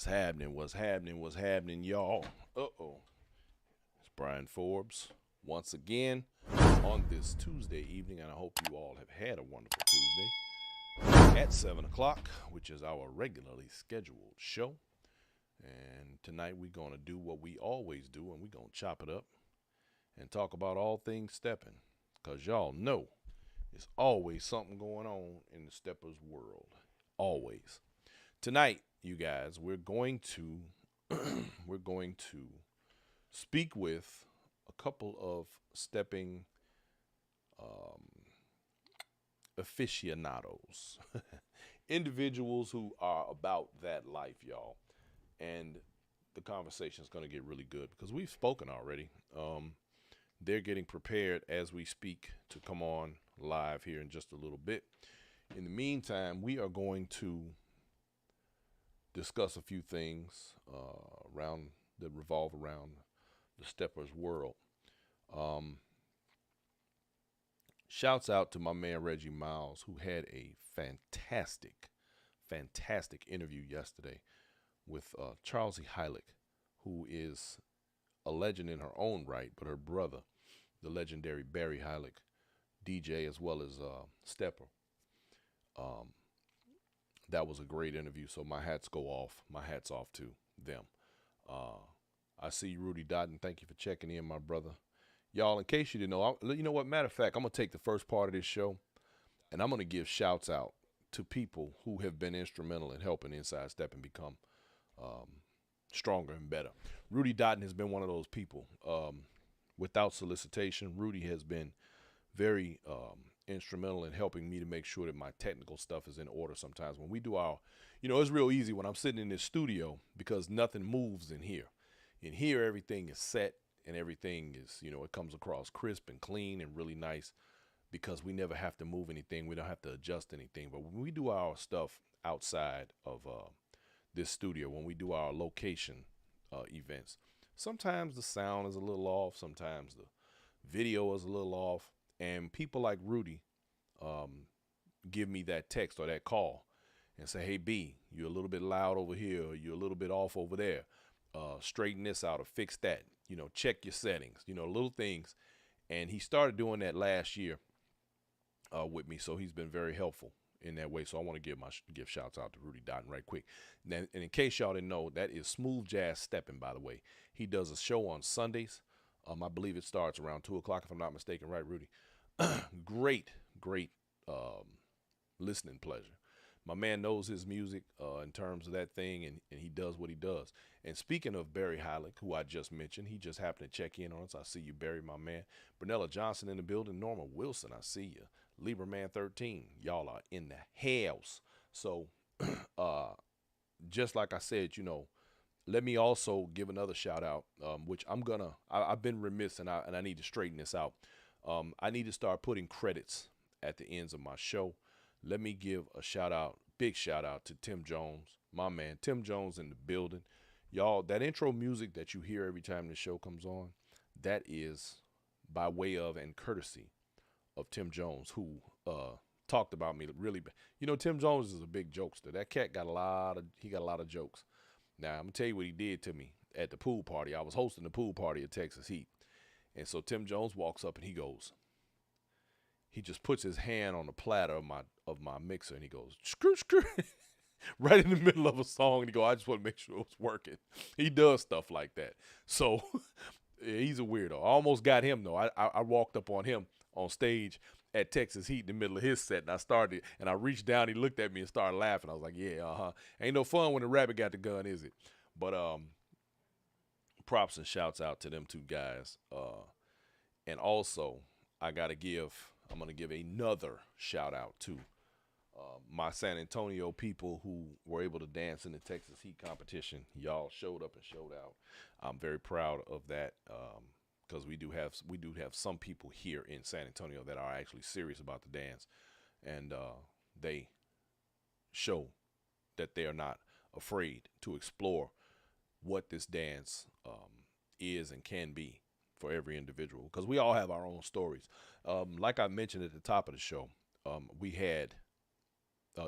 What's happening? What's happening? What's happening, y'all? It's Brian Forbes once again on this Tuesday evening, and I hope you all have had a wonderful Tuesday at 7 o'clock, which is our regularly scheduled show. And tonight we're going to do what we always do, and we're going to chop it up and talk about all things stepping, because y'all know there's always something going on in the steppers world. Always. Tonight, you guys, we're going to speak with a couple of stepping aficionados, individuals who are about that life, y'all. And the conversation is going to get really good because we've spoken already. They're getting prepared as we speak to come on live here in just a little bit. In the meantime, we are going to discuss a few things around that revolve around the steppers world. Shouts out to my man Reggie Miles, who had a fantastic interview yesterday with Charles E. Heilig, who is a legend in her own right, but her brother, the legendary Barry Heilig, DJ as well as stepper. That was a great interview, so my hats off to them. I see Rudy Dotton. Thank you for checking in, my brother. Y'all, in case you didn't know, you know what? Matter of fact, I'm going to take the first part of this show, and I'm going to give shouts out to people who have been instrumental in helping Inside Steppin become stronger and better. Rudy Dotton has been one of those people. Without solicitation, Rudy has been very instrumental in helping me to make sure that my technical stuff is in order sometimes. When we do our, it's real easy when I'm sitting in this studio because nothing moves in here. In here, everything is set and everything is, it comes across crisp and clean and really nice because we never have to move anything. We don't have to adjust anything. But when we do our stuff outside of this studio, when we do our location events, sometimes the sound is a little off. Sometimes the video is a little off. And people like Rudy give me that text or that call and say, hey, B, you're a little bit loud over here, or you're a little bit off over there. Straighten this out or fix that. Check your settings, little things. And he started doing that last year with me, so he's been very helpful in that way. So I want to give shouts out to Rudy Dotton right quick. And in case y'all didn't know, that is Smooth Jazz Steppin', by the way. He does a show on Sundays. I believe it starts around 2 o'clock, if I'm not mistaken, right, Rudy? Great listening pleasure. My man knows his music in terms of that thing, and he does what he does. And speaking of Barry Heilig, who I just mentioned, he just happened to check in on us. I see you, Barry, my man. Brunella Johnson in the building. Norma Wilson, I see you. Libra Man 13, y'all are in the house. So just like I said, let me also give another shout out, which I've been remiss, and I need to straighten this out. I need to start putting credits at the ends of my show. Let me give a big shout out to Tim Jones, my man. Tim Jones in the building. Y'all, that intro music that you hear every time the show comes on, that is by way of and courtesy of Tim Jones, who talked about me really. Tim Jones is a big jokester. That cat got a lot of jokes. Now, I'm going to tell you what he did to me at the pool party. I was hosting the pool party at Texas Heat. And so Tim Jones walks up and he just puts his hand on the platter of my mixer and he goes, screw, right in the middle of a song. And he goes, I just want to make sure it was working. He does stuff like that. So yeah, he's a weirdo. I almost got him though. I walked up on him on stage at Texas Heat in the middle of his set, and I reached down, he looked at me and started laughing. I was like, yeah, ain't no fun when the rabbit got the gun, is it? But props and shouts out to them two guys. And also, I'm going to give another shout out to my San Antonio people who were able to dance in the Texas Heat competition. Y'all showed up and showed out. I'm very proud of that because we do have some people here in San Antonio that are actually serious about the dance, and they show that they are not afraid to explore what this dance is and can be for every individual, because we all have our own stories. Like I mentioned at the top of the show, we had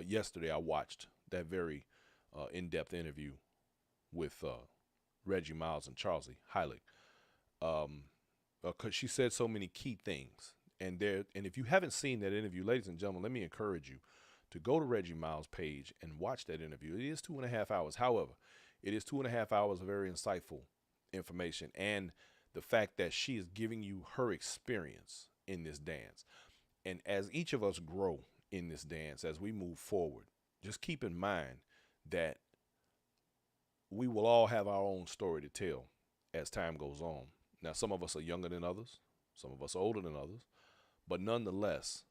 yesterday I watched that very in-depth interview with Reggie Miles and Charlie Heilig. 'Cause she said so many key things. And if you haven't seen that interview, ladies and gentlemen, let me encourage you to go to Reggie Miles' page and watch that interview. It is 2.5 hours. However, it is 2.5 hours of very insightful information, and the fact that she is giving you her experience in this dance. And as each of us grow in this dance, as we move forward, just keep in mind that we will all have our own story to tell as time goes on. Now, some of us are younger than others. Some of us are older than others. But nonetheless,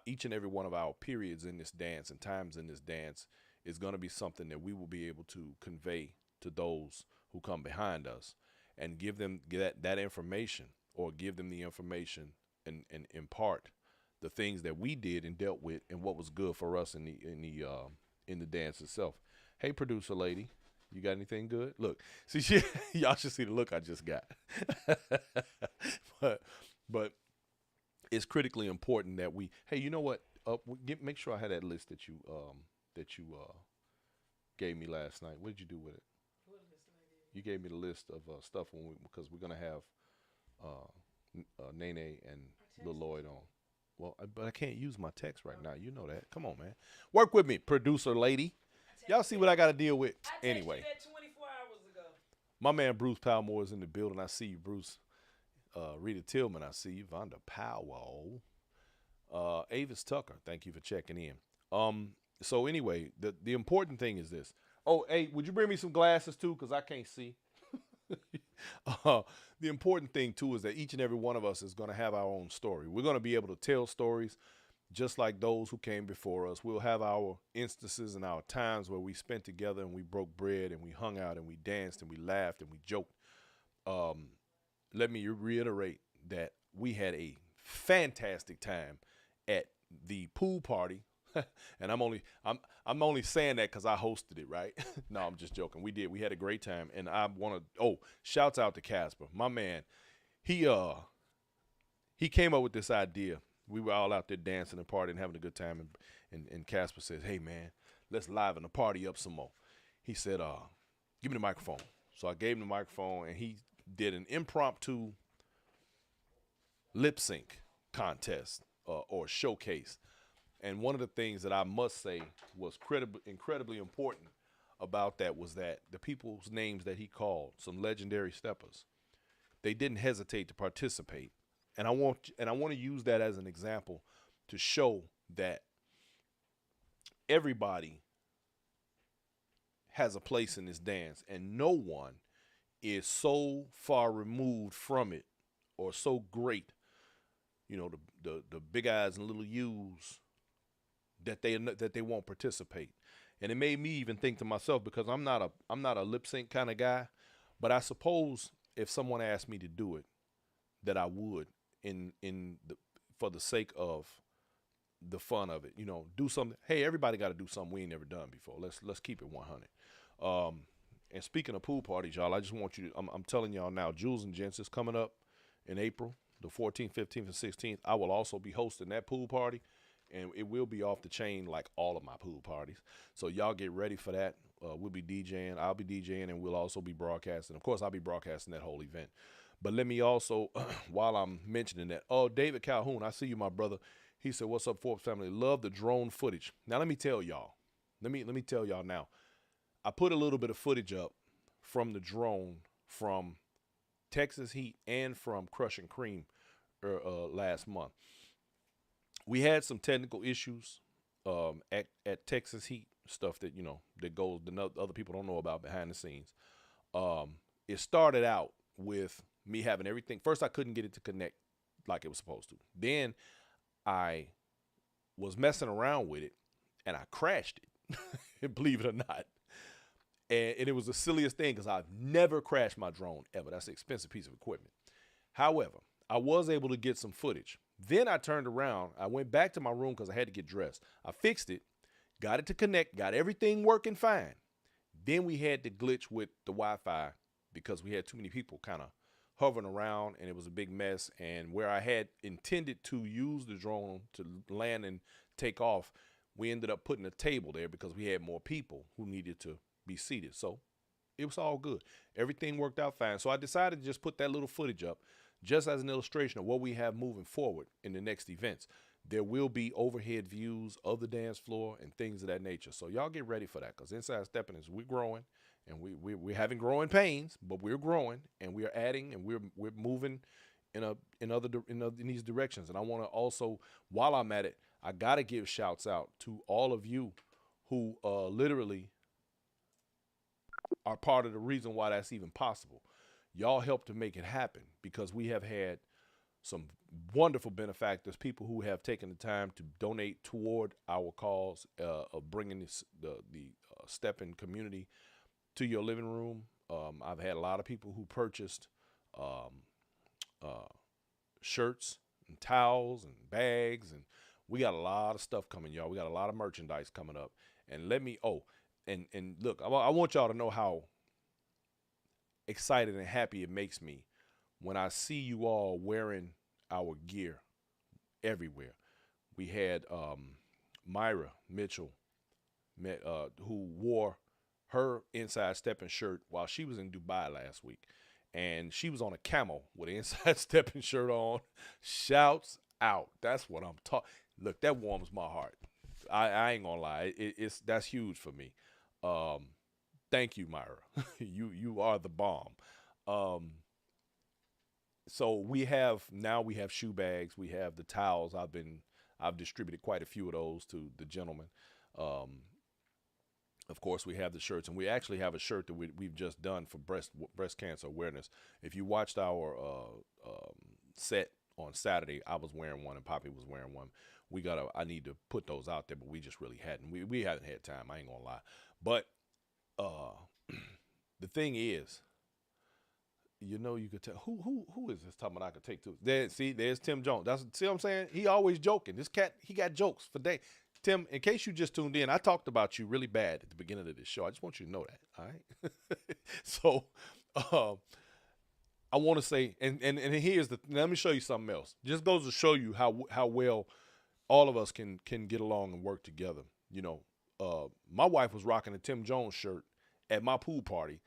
each and every one of our periods in this dance and times in this dance is going to be something that we will be able to convey to those who come behind us and give them that information, or give them the information and impart the things that we did and dealt with and what was good for us in the dance itself. Hey, producer lady. You got anything good? Look, see, y'all should see the look I just got. but it's critically important that hey, you know what? Make sure I had that list that you gave me last night. What did you do with it? What list did I give you? You gave me the list of stuff because we're gonna have Nene and Lil Lloyd on. Well, but I can't use my text right now. You know that. Come on, man. Work with me, producer lady. Y'all see what I got to deal with. Anyway, that 24 hours ago. My man Bruce Palmore is in the building. I see you, Bruce. Rita Tillman, I see you. Vonda Powell. Avis Tucker, thank you for checking in. So anyway, the important thing is this. Oh, hey, would you bring me some glasses too? Because I can't see. The important thing too is that each and every one of us is going to have our own story. We're going to be able to tell stories just like those who came before us. We'll have our instances and our times where we spent together and we broke bread and we hung out and we danced and we laughed and we joked. Let me reiterate that we had a fantastic time at the pool party. And I'm only saying that because I hosted it, right? No, I'm just joking. We did. We had a great time. And I want to, shouts out to Casper. My man, he came up with this idea. We were all out there dancing and partying, having a good time. And Casper says, hey, man, let's liven the party up some more. He said, give me the microphone. So I gave him the microphone, and he did an impromptu lip sync contest or showcase. And one of the things that I must say was incredibly important about that was that the people's names that he called, some legendary steppers, they didn't hesitate to participate. And I want to use that as an example to show that everybody has a place in this dance, and no one is so far removed from it or so great, the big eyes and little U's, that they won't participate. And it made me even think to myself, because I'm not a lip sync kind of guy, but I suppose if someone asked me to do it, that I would. For the sake of the fun of it, do something. Hey, everybody got to do something we ain't never done before. Let's keep it 100. And speaking of pool parties, y'all, I just want you to, I'm telling y'all now, Jules and Gents is coming up in April, the 14th, 15th, and 16th. I will also be hosting that pool party, and it will be off the chain like all of my pool parties. So y'all get ready for that. We'll be DJing. I'll be DJing, and we'll also be broadcasting. Of course, I'll be broadcasting that whole event. But let me also, while I'm mentioning that, David Calhoun, I see you, my brother. He said, what's up, Forbes family? Love the drone footage. Now, let me tell y'all. Let me tell y'all now. I put a little bit of footage up from the drone from Texas Heat and from Crush and Cream last month. We had some technical issues at Texas Heat, stuff that, that other people don't know about behind the scenes. It started out with me having everything. First, I couldn't get it to connect like it was supposed to. Then I was messing around with it, and I crashed it, believe it or not. And it was the silliest thing because I've never crashed my drone ever. That's an expensive piece of equipment. However, I was able to get some footage. Then I turned around. I went back to my room because I had to get dressed. I fixed it, got it to connect, got everything working fine. Then we had to glitch with the Wi-Fi because we had too many people kind of hovering around, and it was a big mess. And where I had intended to use the drone to land and take off, we ended up putting a table there because we had more people who needed to be seated. So It was all good. Everything worked out fine. So I decided to just put that little footage up just as an illustration of what we have moving forward in the next events. There will be overhead views of the dance floor and things of that nature. So y'all get ready for that, because Inside Stepping is we're growing, and we're having growing pains, but we're growing and we're adding and we're moving in these directions. And I want to also, while I'm at it, I gotta give shouts out to all of you who literally are part of the reason why that's even possible. Y'all helped to make it happen, because we have had some wonderful benefactors, people who have taken the time to donate toward our cause of bringing the Steppin community to your living room. I've had a lot of people who purchased shirts and towels and bags, and we got a lot of stuff coming, y'all. We got a lot of merchandise coming up. And and look, I want y'all to know how excited and happy it makes me when I see you all wearing our gear everywhere. We had Myra Mitchell, who wore her Inside Steppin shirt while she was in Dubai last week. And she was on a camel with an Inside Steppin shirt on. Shouts out. That's what I'm talking. Look, that warms my heart. I ain't gonna lie. That's huge for me. Thank you, Myra. you are the bomb. So we have shoe bags. We have the towels. I've distributed quite a few of those to the gentlemen. Of course, we have the shirts, and we actually have a shirt that we've just done for breast cancer awareness. If you watched our set on Saturday, I was wearing one and Poppy was wearing one. I need to put those out there, but we just really hadn't. We haven't had time. I ain't gonna lie. But the thing is, you could tell who is this talking about I could take to. There's Tim Jones. See what I'm saying? He always joking. This cat, he got jokes for days. Tim, in case you just tuned in, I talked about you really bad at the beginning of this show. I just want you to know that. All right. So I want to say, and here's let me show you something else. Just goes to show you how well all of us can get along and work together. My wife was rocking a Tim Jones shirt at my pool party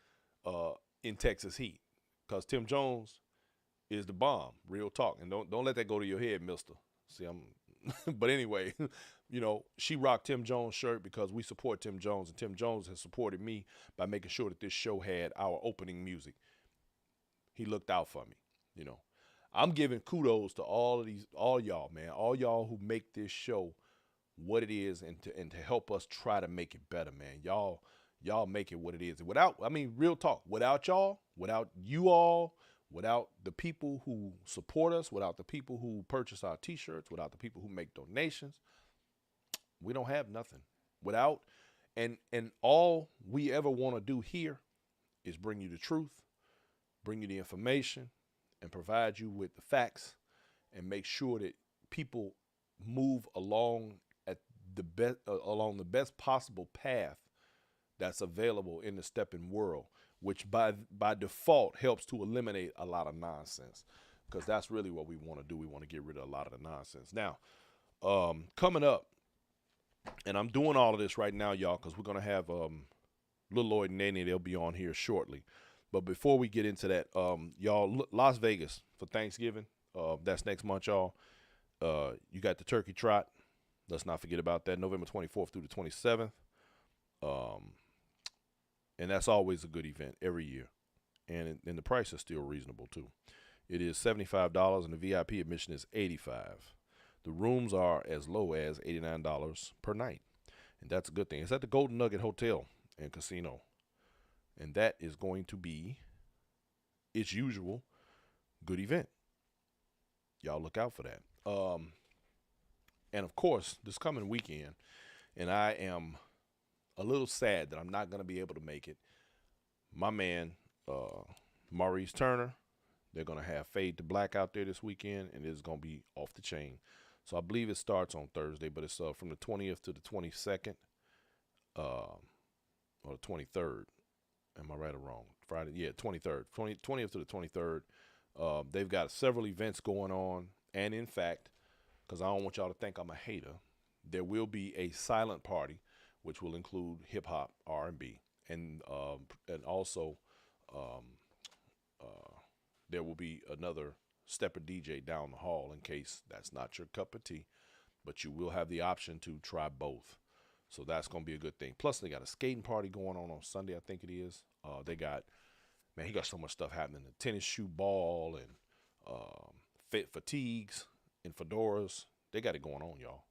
in Texas Heat, because Tim Jones is the bomb. Real talk. And don't let that go to your head, mister. See, but anyway, she rocked Tim Jones' shirt because we support Tim Jones, and Tim Jones has supported me by making sure that this show had our opening music. He looked out for me. I'm giving kudos to all y'all, man, all y'all who make this show what it is, and to help us try to make it better, man. Y'all make it what it is. Real talk, without y'all, without you all, without the people who support us, without the people who purchase our t-shirts, without the people who make donations, we don't have nothing. And all we ever want to do here is bring you the truth, bring you the information, and provide you with the facts, and make sure that people move along along the best possible path that's available in the Steppin world, which by default helps to eliminate a lot of nonsense, because that's really what we want to do. We want to get rid of a lot of the nonsense. Now, coming up, and I'm doing all of this right now, y'all, because we're going to have Lil Lloyd and Nene. They'll be on here shortly. But before we get into that, y'all, Las Vegas for Thanksgiving, that's next month, y'all. You got the Turkey Trot. Let's not forget about that, November 24th through the 27th. And that's always a good event every year. And the price is still reasonable, too. It is $75, and the VIP admission is $85. The rooms are as low as $89 per night. And that's a good thing. It's at the Golden Nugget Hotel and Casino. And that is going to be its usual good event. Y'all look out for that. And, of course, this coming weekend, and I am a little sad that I'm not going to be able to make it. My man, Maurice Turner, they're going to have Fade to Black out there this weekend, and it's going to be off the chain. So I believe it starts on Thursday, but it's from the 20th to the 22nd, or the 23rd. Am I right or wrong? Friday, yeah, 23rd. 20th to the 23rd. They've got several events going on, and in fact, because I don't want y'all to think I'm a hater, there will be a silent party, which will include hip-hop, R&B, and also um, uh, there will be another stepper DJ down the hall in case that's not your cup of tea, but you will have the option to try both. So that's gonna be a good thing. Plus, they got a skating party going on Sunday, I think it is. They got man, he got so much stuff happening: the tennis shoe ball and fit fatigues and fedoras. They got it going on, y'all.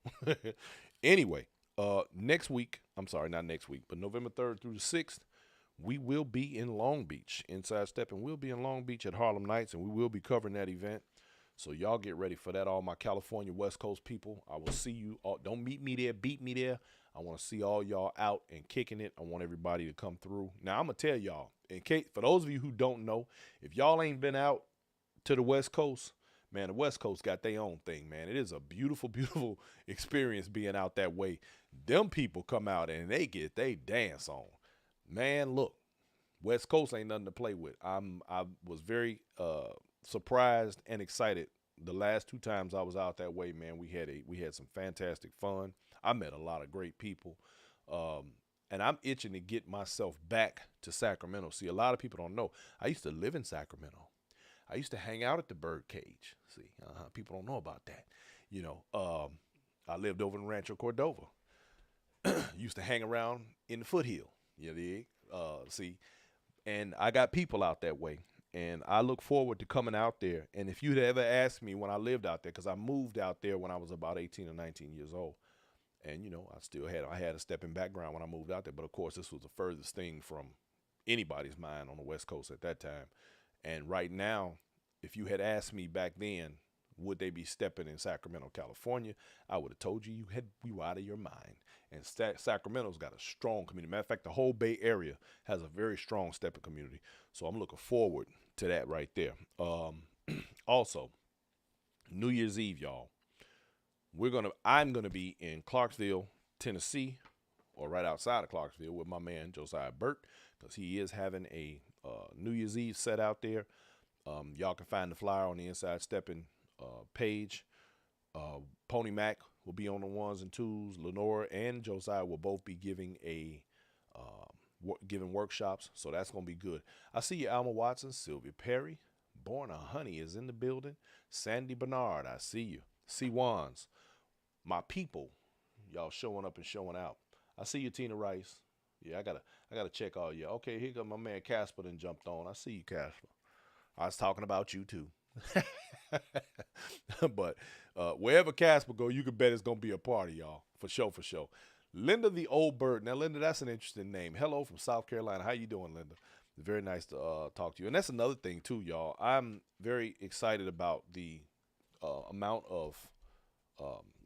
Anyway, next week, I'm sorry, not next week, but November 3rd through the 6th, we will be in Long Beach. Inside Steppin' will be in Long Beach at Harlem Nights, and we will be covering that event. So y'all get ready for that, all my California West Coast people. I will see you all. Don't meet me there, beat me there. I want to see all y'all out and kicking it. I want everybody to come through. Now, I'm going to tell y'all, in case, for those of you who don't know, if y'all ain't been out to the West Coast, man, the West Coast got their own thing, man. It is a beautiful, beautiful experience being out that way. Them people come out and they get they dance on. Man, look, West Coast ain't nothing to play with. I was very surprised and excited the last 2 times I was out that way, man. We had some fantastic fun. I met a lot of great people. And I'm itching to get myself back to Sacramento. See, a lot of people don't know. I used to live in Sacramento. I used to hang out at the Bird Cage. See, people don't know about that. You know, I lived over in Rancho Cordova. Used to hang around in the foothill. You dig? See, and I got people out that way. And I look forward to coming out there. And if you'd ever asked me when I lived out there, because I moved out there when I was about 18 or 19 years old. And, you know, I had a stepping background when I moved out there. But, of course, this was the furthest thing from anybody's mind on the West Coast at that time. And right now, if you had asked me back then, would they be stepping in Sacramento, California, I would have told you you were out of your mind. And Sacramento's got a strong community. Matter of fact, the whole Bay Area has a very strong stepping community. So I'm looking forward to that right there. Also, New Year's Eve, y'all. I'm gonna be in Clarksville, Tennessee, or right outside of Clarksville with my man Josiah Burt, because he is having a New Year's Eve set out there. Y'all can find the flyer on the Inside Steppin' page. Pony Mac will be on the ones and twos. Lenora and Josiah will both be giving giving workshops, so that's gonna be good. I see you, Alma Watson, Sylvia Perry, Born a Honey is in the building. Sandy Bernard, I see you. C. Wands, my people, y'all showing up and showing out. I see you, Tina Rice. Yeah, I gotta check all you. Okay, here comes my man Casper then jumped on. I see you, Casper. I was talking about you too. But wherever Casper go, you can bet it's gonna be a party, y'all. For sure, for sure. Linda the Old Bird. Now, Linda, that's an interesting name. Hello from South Carolina. How you doing, Linda? Very nice to talk to you. And that's another thing too, y'all. I'm very excited about the amount of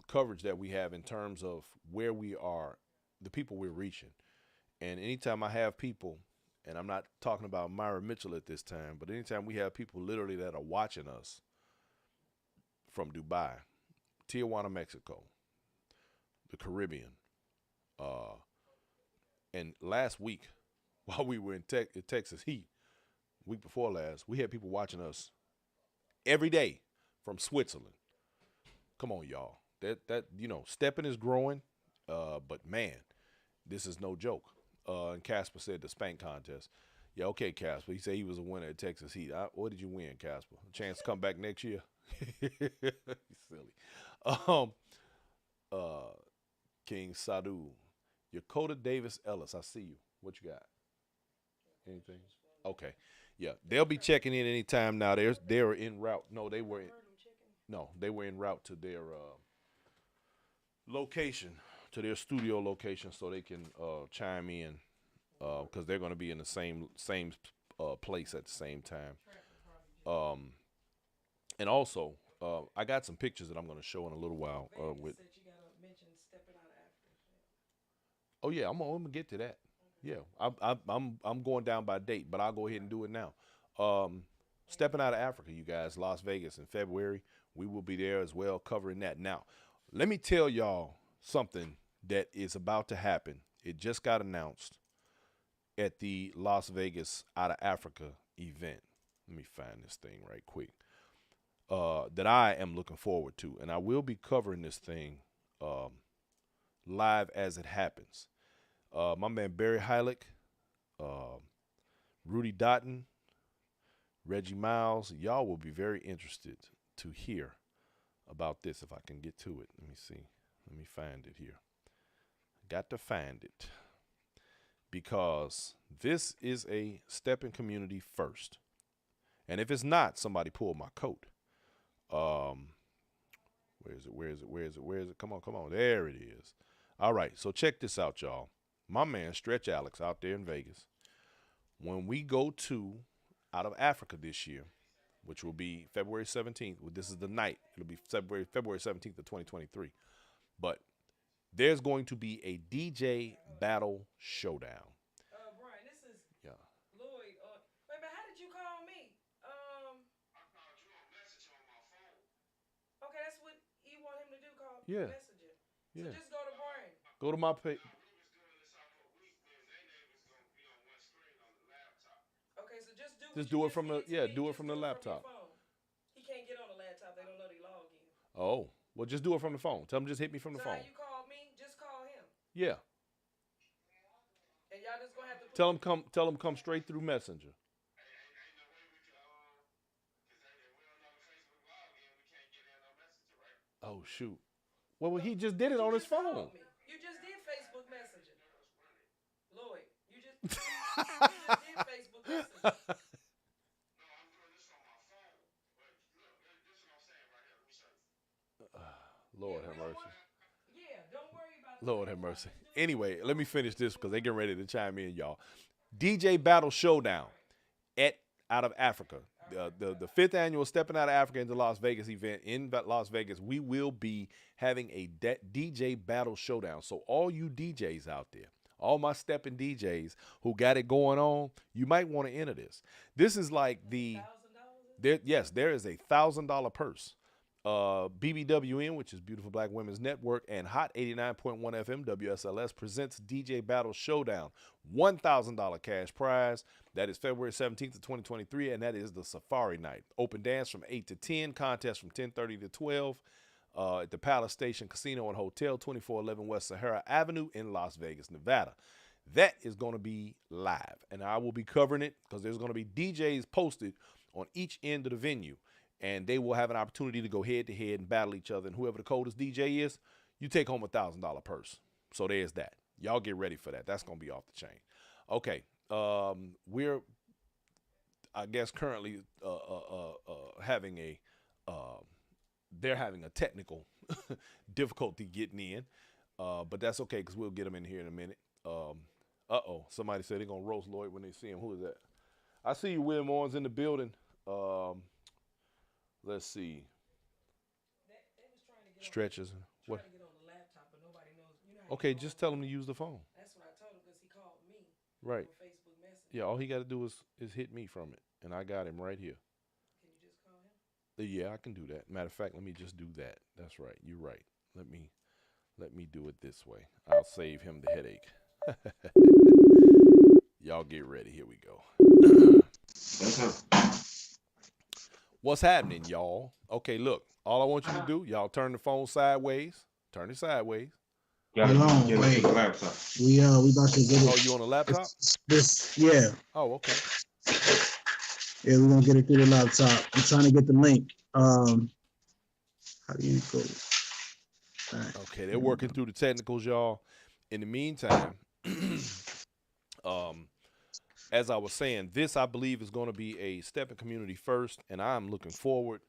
coverage that we have in terms of where we are, the people we're reaching. And anytime I have people, and I'm not talking about Myra Mitchell at this time, but anytime we have people literally that are watching us from Dubai, Tijuana, Mexico, the Caribbean, and last week, while we were in Texas Heat, week before last, we had people watching us every day from Switzerland. Come on, y'all. That you know, stepping is growing, but man, this is no joke. And Casper said the spank contest. Yeah, okay, Casper. He said he was a winner at Texas Heat. What did you win, Casper? A chance to come back next year? Silly. King Sadu. Yakota Davis Ellis. I see you. What you got? Anything? Okay. Yeah, they'll be checking in anytime now. They're en route. No, they were en route to their location, to their studio location, so they can chime in because they're going to be in the same place at the same time. And also, I got some pictures that I'm going to show in a little while. With. Oh yeah, I'm gonna get to that. Yeah, I'm going down by date, but I'll go ahead and do it now. Stepping Out of Africa, you guys, Las Vegas in February. We will be there as well, covering that. Now, let me tell y'all something that is about to happen. It just got announced at the Las Vegas Out of Africa event. Let me find this thing right quick. That I am looking forward to, and I will be covering this thing live as it happens. My man Barry Heilich Rudy Dotton, Reggie Miles. Y'all will be very interested to hear about this if I can get to it. Let me see. Let me find it here. Got to find it because this is a Steppin community first. And if it's not, somebody pull my coat. Where is it? Where is it? Where is it? Where is it? Come on, come on. There it is. All right, so check this out, y'all. My man, Stretch Alex, out there in Vegas. When we go to out of Africa this year, which will be February 17th. This is the night. It'll be February 17th of 2023. But there's going to be a DJ battle showdown. Brian, this is Yeah. Lloyd. Wait a minute, how did you call me? I called you on message on my phone. Okay, that's what you want him to do, call Yeah. messenger. So Yeah. just go to Brian. Go to my page. We was doing this out for a week, then Nene was gonna be on one screen on the laptop. Okay, so just do Just what you do it just from the did to me. do it Just from do the it laptop. from your phone. He can't get on the laptop. They don't know they log in. Oh, well, just do it from the phone. Tell him just hit me from the So phone. how you called me? Just call him. Yeah. And y'all just gonna have to Tell him come. Tell him come straight through Messenger. Ain't no way we can, cause we don't know the Facebook login. We can't get in on Messenger, right? Oh shoot. Well, he just did it on his phone. You just did Facebook Messenger. Lloyd, you just did Facebook Messenger. No, I'm doing this on my phone. But look, this is what I'm saying right here. Let me show you. Lord have mercy. Yeah, don't worry about that. Lord have mercy. Anyway, let me finish this because they getting ready to chime in, y'all. DJ Battle Showdown out of Africa. The fifth annual Stepping Out of Africa into Las Vegas event in Las Vegas. We will be having a DJ Battle Showdown. So all you DJs out there, all my stepping DJs who got it going on, you might want to enter this. This is like there is $1,000 purse. BBWN, which is Beautiful Black Women's Network, and Hot 89.1 FM WSLS presents DJ Battle Showdown. $1,000 cash prize. That is February 17th of 2023, and that is the Safari Night. Open dance from 8 to 10, contest from 10:30 to 12 at the Palace Station Casino and Hotel, 2411 West Sahara Avenue in Las Vegas, Nevada. That is going to be live, and I will be covering it because there's going to be DJs posted on each end of the venue. And they will have an opportunity to go head-to-head and battle each other. And whoever the coldest DJ is, you take home $1,000 purse. So there's that. Y'all get ready for that. That's going to be off the chain. Okay. We're, I guess, currently having they're having a technical difficulty getting in. But that's okay because we'll get them in here in a minute. Somebody said they're going to roast Lloyd when they see him. Who is that? I see you, William Owens, in the building. Let's see. They was trying to get Stretches. What? Trying to get on the laptop, but nobody knows. You know Okay, just tell him to use the phone. That's what I told him because he called me. Right. On Facebook Messenger. Yeah, all he got to do is hit me from it, and I got him right here. Can you just call him? Yeah, I can do that. Matter of fact, let me just do that. That's right. You're right. Let me do it this way. I'll save him the headache. Y'all get ready. Here we go. What's happening, y'all? Okay, look. All I want you to do, y'all turn the phone sideways. Turn it sideways. Hold on, wait. We about to get it. Oh, you on the laptop? Yeah. Oh, okay. Yeah, we're gonna get it through the laptop. I'm trying to get the link. How do you go? Right. Okay, they're working through the technicals, y'all. In the meantime, as I was saying, this I believe is going to be a Steppin community first, and I'm looking forward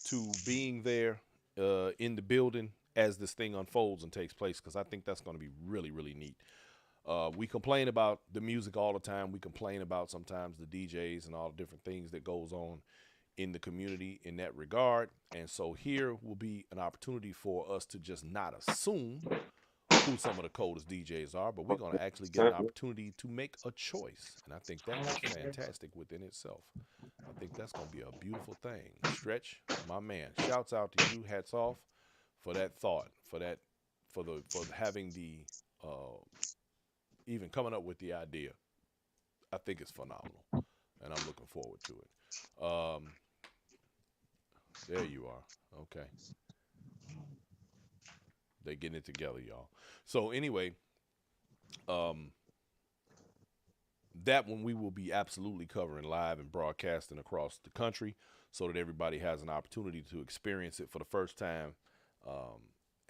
to being there in the building as this thing unfolds and takes place, because I think that's going to be really, really neat. We complain about the music all the time. We complain about sometimes the DJs and all the different things that goes on in the community in that regard. And so here will be an opportunity for us to just not assume who some of the coldest DJs are, but we're going to actually get an opportunity to make a choice. And I think that is fantastic within itself. I think that's going to be a beautiful thing. Stretch, my man, shouts out to you. Hats off for that thought, for having the, even coming up with the idea. I think it's phenomenal, and I'm looking forward to it. There you are. Okay. They're getting it together, y'all. So anyway, that one we will be absolutely covering live and broadcasting across the country so that everybody has an opportunity to experience it for the first time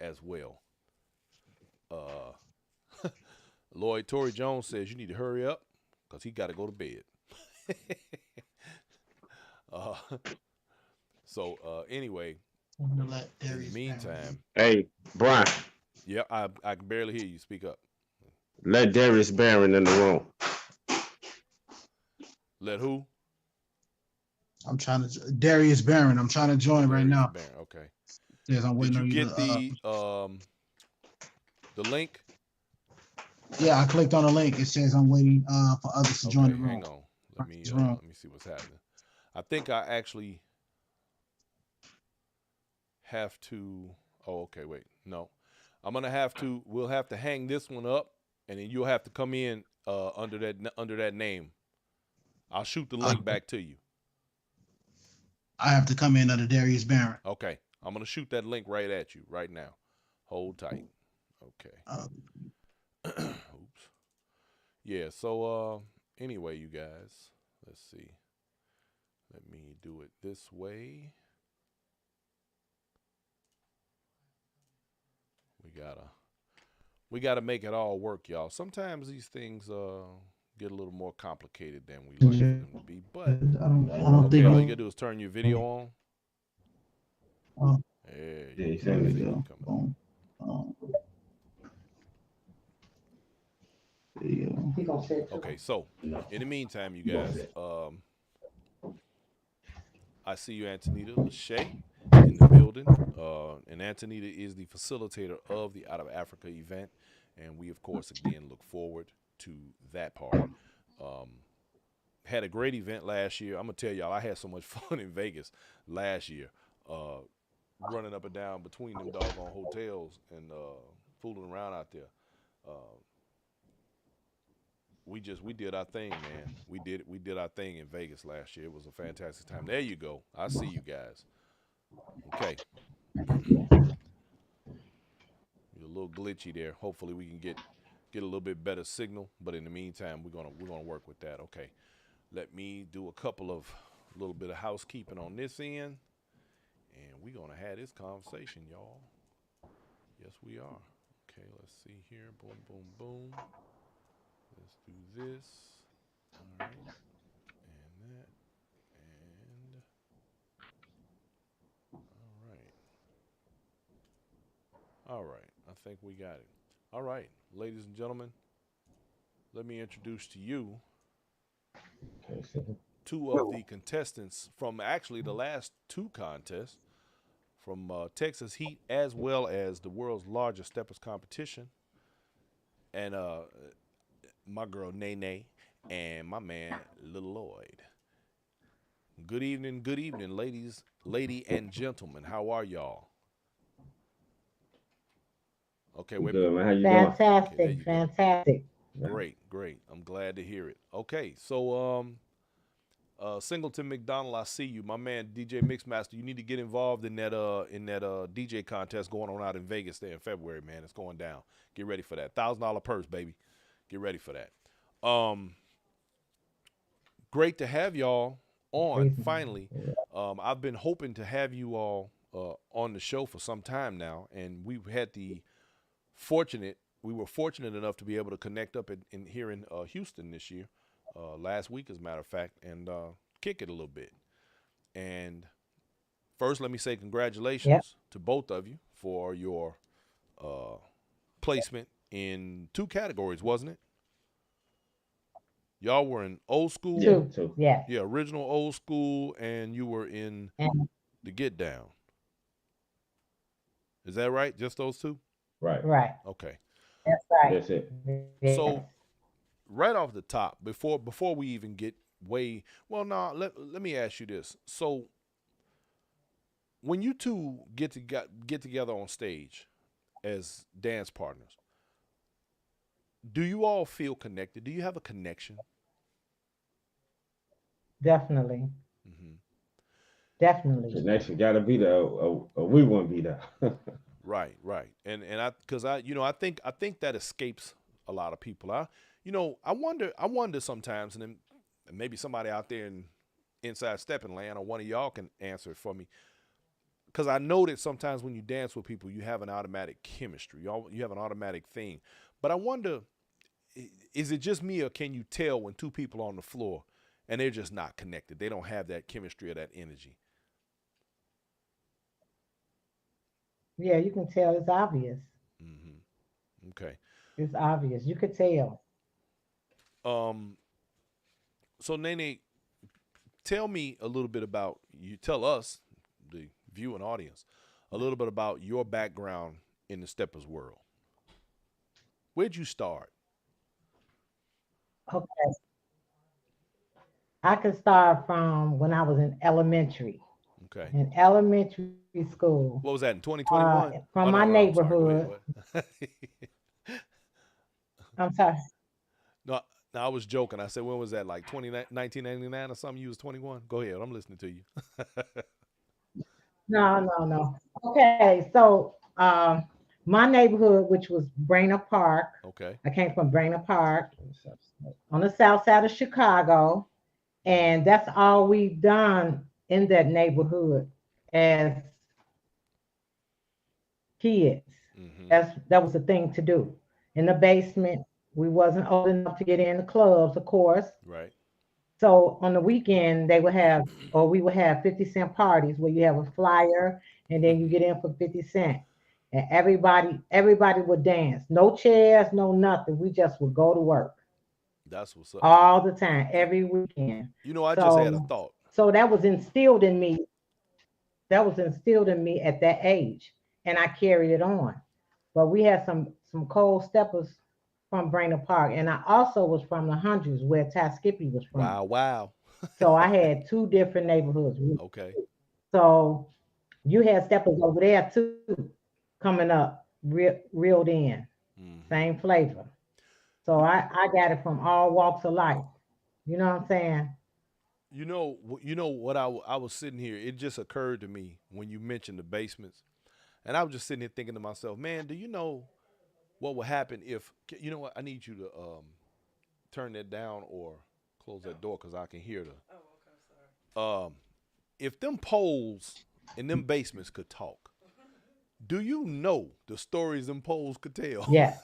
as well. Lloyd Tory Jones says you need to hurry up because he got to go to bed. uh, anyway, I'm gonna let in the Darius meantime, Hey, Brian, yeah, I can barely hear you. Speak up. let Darius Barron in the room. Let who? I'm trying to Darius Barron. I'm trying to join right Darius now. Barron. Okay. Yes, I'm Did waiting you on you get to. the link? Yeah, I clicked on the link. It says I'm waiting for others to join Okay, the room. hang on. Let me see what's happening. I think I actually have to. Oh, okay. Wait, no. We'll have to hang this one up, and then you'll have to come in under that name. I'll shoot the link back to you. I have to come in under Darius Barron. Okay, I'm gonna shoot that link right at you right now. Hold tight. Okay. Oops. Yeah. So anyway, you guys, let's see. Let me do it this way. We gotta make it all work, y'all. Sometimes these things get a little more complicated than we like for them to be. But I don't okay, think all you gotta do is turn your video on. Oh, There Yeah, you there we go. go. Boom. Video. Okay, so in the meantime, you guys, I see you, Antonita Lachey, in the building. And Antonita is the facilitator of the Out of Africa event. And we, of course, again, look forward to that part. Had a great event last year. I'm going to tell y'all, I had so much fun in Vegas last year, running up and down between them doggone hotels and fooling around out there. We did our thing, man. We did our thing in Vegas last year. It was a fantastic time. There you go. I see you guys. Okay. You're a little glitchy there. Hopefully we can get a little bit better signal. But in the meantime, we're gonna work with that. Okay. Let me do a little bit of housekeeping on this end, and we're gonna have this conversation, y'all. Yes, we are. Okay. Let's see here. Boom, boom, boom. Let's do this. All right. And that. And all right. I think we got it. All right, ladies and gentlemen, let me introduce to you two of the contestants from actually the last two contests from Texas Heat, as well as the world's largest steppers competition. And my girl Nene and my man Lil Lloyd. Good evening, lady and gentlemen. How are y'all? Okay, wait. Good, man. How you Fantastic, Okay, fantastic. Great. I'm glad to hear it. Okay, so Singleton McDonald, I see you, my man DJ Mixmaster. You need to get involved in that DJ contest going on out in Vegas there in February, man. It's going down. Get ready for that. $1,000 purse, baby. Get ready for that. Great to have y'all on finally. I've been hoping to have you all on the show for some time now, and we were fortunate enough to be able to connect up in here in Houston this year, last week as a matter of fact, and kick it a little bit. And first, let me say congratulations to both of you for your placement in 2 categories, wasn't it? Y'all were in old school, Yeah. original old school, and you were in the Get Down. Is that right? Just those 2? Right. Okay. That's right. That's it. Yes. So, right off the top, before we even get let me ask you this. So, when you two get together on stage as dance partners, do you all feel connected? Do you have a connection? Definitely. Mm-hmm. Definitely. Connection got to be there, or we wouldn't be there. Right. And I think that escapes a lot of people. You know, I wonder sometimes, and then maybe somebody out there in inside stepping land or one of y'all can answer it for me. Because I know that sometimes when you dance with people, you have an automatic chemistry. You have an automatic thing. But I wonder, is it just me or can you tell when two people are on the floor and they're just not connected? They don't have that chemistry or that energy. Yeah, you can tell it's obvious. Okay. It's obvious. You could tell. Um. So Nene, tell me a little bit about you. Tell us, the viewing audience, a little bit about your background in the steppers world. Where'd you start? Okay. I could start from when I was in elementary. Okay. In elementary school, What was that in 2021? from Oh my no, I'm sorry. Go ahead. neighborhood. Go ahead. I'm sorry. No, no, I was joking. I said, when was that? Like 1999 or something? You was 21? Go ahead. I'm listening to you. No, no, no. Okay, so my neighborhood, which was Brainerd Park, Okay. I came from Brainerd Park on the south side of Chicago, and that's all we've done in that neighborhood as kids. Mm-hmm. That was the thing to do. In the basement, we wasn't old enough to get in the clubs, of course. Right. So on the weekend, they would have, or we would have 50-cent parties where you have a flyer and then you get in for 50 cent. And everybody would dance. No chairs, no nothing. We just would go to work That's what's up. all the time, every weekend. You know, I just had a So thought. so that was instilled in me. That was instilled in me at that age. And I carried it on. But we had some cold steppers from Brainerd Park. And I also was from the hundreds where Ty Skippy was from. Wow, wow. So I had two different neighborhoods. Okay. So you had steppers over there too, coming up, reeled in, Mm-hmm. same flavor. So I got it from all walks of life. You know what I'm saying? You know what I was sitting here. It just occurred to me when you mentioned the basements, and I was just sitting here thinking to myself, man, do you know what would happen if you know what? I need you to turn that down or close that door because I can hear Oh, okay, sorry. the if them poles in them basements could talk. Do you know the stories them poles could tell? Yes,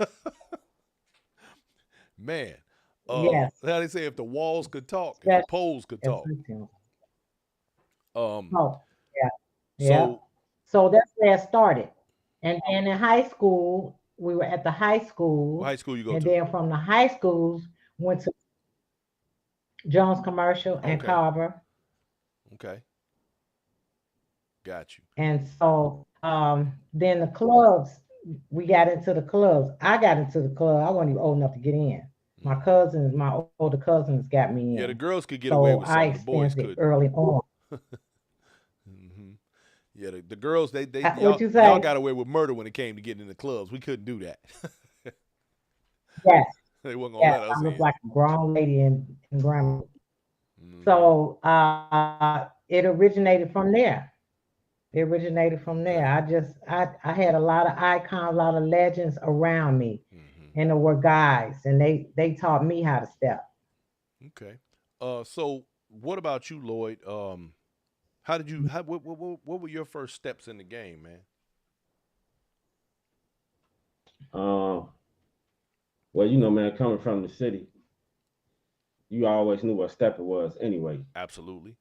Man, yes, how they say if the walls could talk, if the yes, poles could yes. talk. Um, Oh, yeah, yeah. so So that's where it started. And then in high school, we were at the high what school, high school you go and to? then from the high schools went to Jones Commercial and Okay, Carver. okay, got you. And so then the clubs, we got into the clubs. I got into the club. I wasn't even old enough to get in. Hmm. My older cousins got me Yeah, the in. girls could get away So with I something, the boys experienced it couldn't. early on. Hmm. Yeah, the girls they What y'all you y'all say? got away with murder when it came to getting in the clubs. We couldn't do that. Yes, They wasn't gonna yes. let us I look in. like a grown lady in grandma. Hmm. So it originated from there. It originated from there. Okay. I had a lot of icons, a lot of legends around me, Hmm. and there were guys, and they taught me how to step. Okay. So what about you, Lloyd? How did you? What were your first steps in the game, man? Um, well, you know, man, coming from the city, you always knew what stepper was anyway. Absolutely.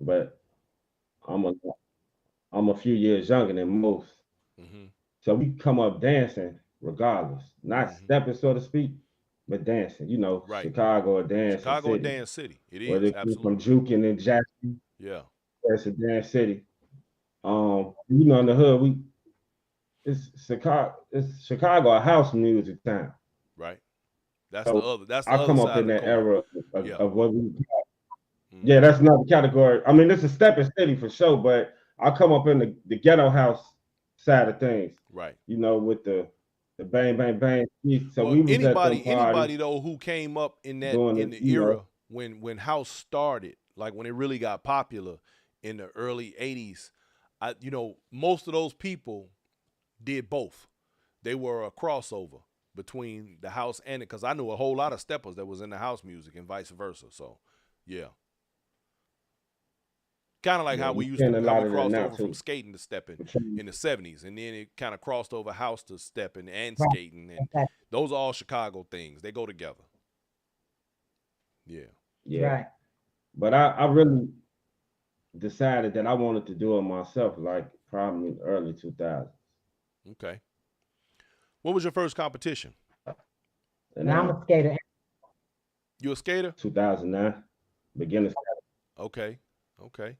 But I'm a I'm a few years younger than most, Hmm. so we come up dancing regardless, not Hmm. stepping so to speak, but dancing. You know, Right. Chicago, a dancing Chicago a city. dance city. It Whether is it came from absolutely. Jukin and Jackson, Yeah. it's a dance city. You know, in the hood, it's Chicago, a house music town. Right. That's the So other. That's the I other come up side of in the that coin. era Yeah. of what we. Yeah, Hmm. that's another category. I mean, it's a stepping city for sure, but I come up in the ghetto house side of things. Right. You know, with the bang bang bang. So Well, we was at them parties anybody though who came up doing in it. the You know, era when house started, like when it really got popular in the early '80s, most of those people did both. They were a crossover. between the house and it, because I knew a whole lot of steppers that was in the house music and vice versa. So, yeah. Kind of like how we seeing a how lot we of that crossed now, over from too. skating to stepping Between- in the 70s, and then it kind of crossed over house to stepping and Right. skating, and Okay. those are all Chicago things. They go together. Yeah. Yeah. Right. But I really decided that I wanted to do it myself, like probably in the early 2000s. Okay. What was your first competition? And And I'm a skater. You a skater? 2009, beginner. Okay. Okay.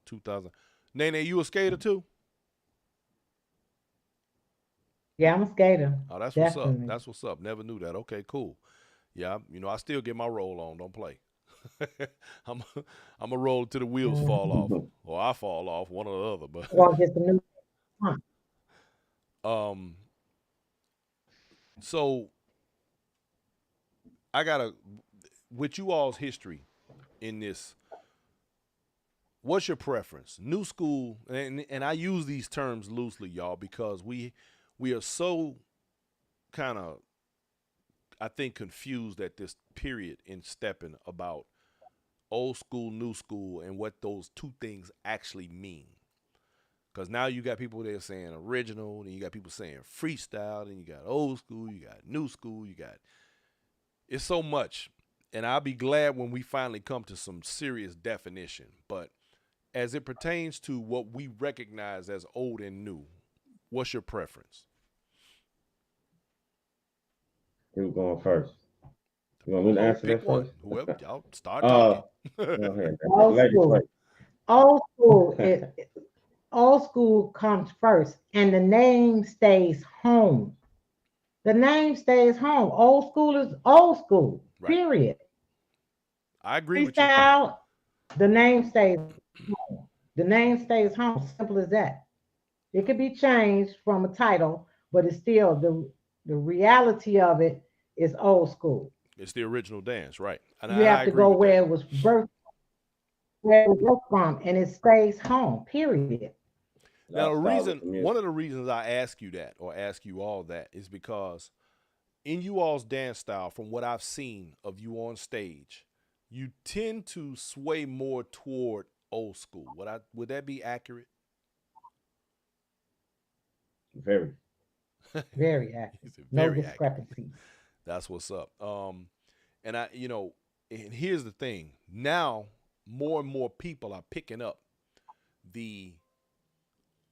2000. Nene, you a skater too? Yeah, I'm a skater. Oh, that's what's up. Definitely. That's what's up. Never knew that. Okay, cool. Yeah, I still get my roll on. Don't play. I'm a roll till the wheels fall off, or I fall off, one or the other. But Well, get some new. So I gotta, with you all's history in this, what's your preference? New school, and I use these terms loosely, y'all, because we are so kind of, I think, confused at this period in stepping about old school, new school, and what those two things actually mean. Because now you got people there saying original, and you got people saying freestyle, and you got old school, you got new school, it's so much. And I'll be glad when we finally come to some serious definition. But as it pertains to what we recognize as old and new, what's your preference? Who's going first? You want me to answer Pick that one. first? Whoever, y'all start talking. Go ahead. Old Ladies school. first. Old school. Old school comes first, and the name stays home. The name stays home. Old school is old school. Right. Period. I agree with you. Freestyle. The name stays home. The name stays home. Simple as that. It could be changed from a title, but it's still the reality of it is old school. It's the original dance, right? And You I have to agree go with where that. it was birthed, where it was birthed from, and it stays home. Period. Now, I'll start with the music. one of the reasons I ask you that, or ask you all that, is because in you all's dance style, from what I've seen of you on stage, you tend to sway more toward old school. Would that be accurate? Very. Very accurate. He said No very accurate. discrepancies. That's what's up. And and here's the thing. Now, more and more people are picking up the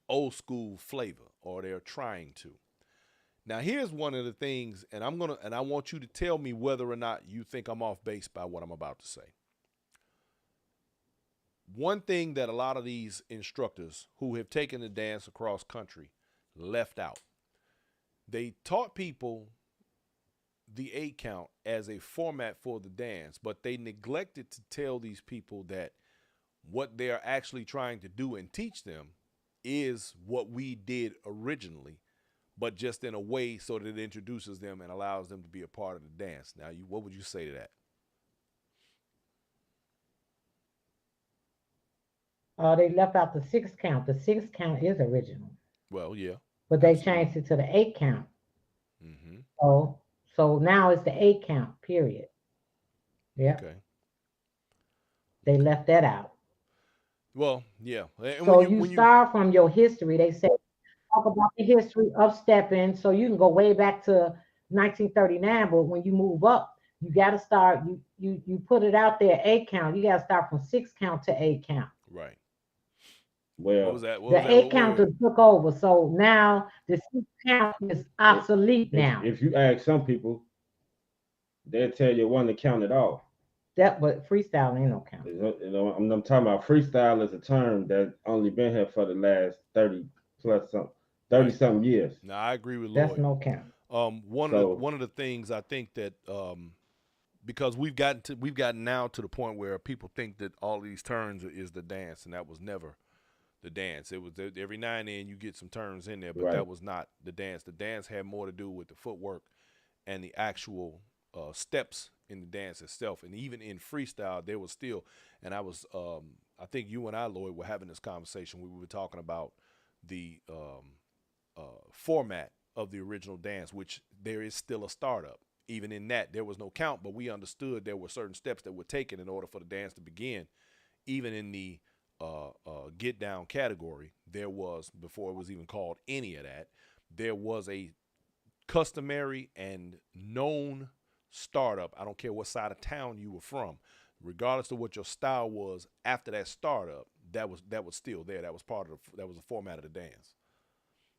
old school flavor, or they're trying to. Now, here's one of the things, and I want you to tell me whether or not you think I'm off base by what I'm about to say. One thing that a lot of these instructors who have taken the dance across country left out. They taught people the 8 count as a format for the dance, but they neglected to tell these people that what they're actually trying to do and teach them is what we did originally, but just in a way so that it introduces them and allows them to be a part of the dance. Now, what would you say to that? They left out the 6 count. The 6 count is original, Well, yeah. but they Absolutely. changed it to the 8 count. Mm-hmm. So now it's the 8 count. Period. Yeah, Okay. they left that out. Well, yeah. And So when you start from your history. They say talk about the history of stepping, so you can go way back to 1939. But when you move up, you got to start. You put it out there 8 count. You got to start from 6 count to 8 count. right. Well, What was that? What The was that? 8 count took over. So now the 6 count is obsolete now. if you ask some people, they'll tell you one to count it off. But freestyle ain't no count. I'm talking about freestyle as a term that only been here for the last 30 something years. No, I agree with That's Lloyd. no count. One of the things I think that because we've gotten now to the point where people think that all these turns is the dance, and that was never the dance. It was every now and then you get some turns in there, but Right. that was not the dance. The dance had more to do with the footwork and the actual steps in the dance itself. And even in freestyle, there was still, and I was, I think you and I, Lloyd, were having this conversation. We were talking about the format of the original dance, which there is still a startup. Even in that, there was no count, but we understood there were certain steps that were taken in order for the dance to begin. Even in the get down category, there was, before it was even called any of that, there was a customary and known startup. I don't care what side of town you were from, regardless of what your style was. After that startup, that was still there. That was part of that was the format of the dance.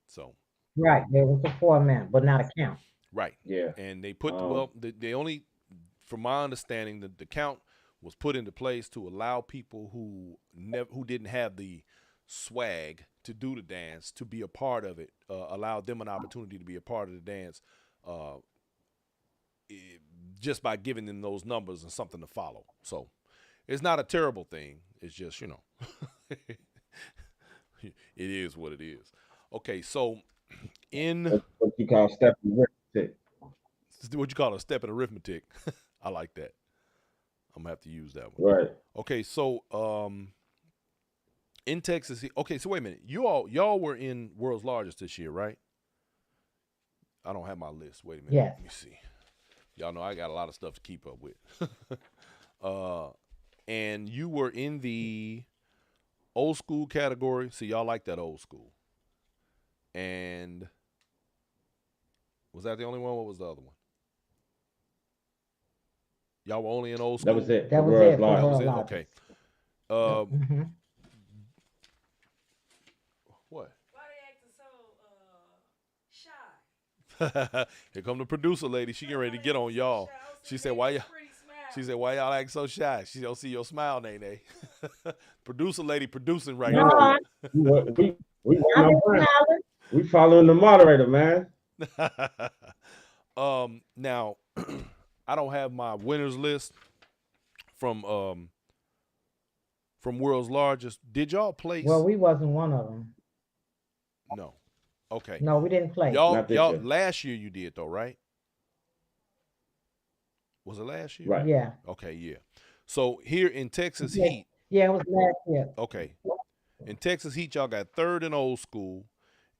So Right. There was a format, but not a count. right, Yeah. and they put Um, well, they only, from my understanding, the count was put into place to allow people who didn't have the swag to do the dance to be a part of it, allow them an opportunity to be a part of the dance, uh, just by giving them those numbers and something to follow. So it's not a terrible thing. It's just, it is what it is. Okay, so in that's what you call stepping arithmetic. what you call a step in arithmetic, I like that. I'm gonna have to use that one. Right. Okay, so in Texas, okay, so wait a minute. Y'all were in World's Largest this year, right? I don't have my list. Wait a minute. Yes. Let me see. Y'all know I got a lot of stuff to keep up with. And you were in the old school category. See, y'all like that old school. And was that the only one? What was the other one? Y'all were only in old school? That was it. That was World's it for That largest. was World it? Largest. Okay. Hmm. What? Why they acting so shy? Here come the producer lady. She getting ready to get on y'all. She said, "Why y'all?" She said, "Why y'all acting so shy?" She don't see your smile, Nene. Producer lady producing right No, now. We waiting I on didn't Brent. smile. We following the moderator, man. Now, I don't have my winners list from World's Largest. Did y'all place? Well, we wasn't one of them. No. Okay. No, we didn't play. Not this Y'all year. last year you did though, right? Was it last year? Right. Yeah. Okay, yeah. So here in Texas Yeah. Heat, Yeah, it was last year. okay. In Texas Heat, y'all got third in old school,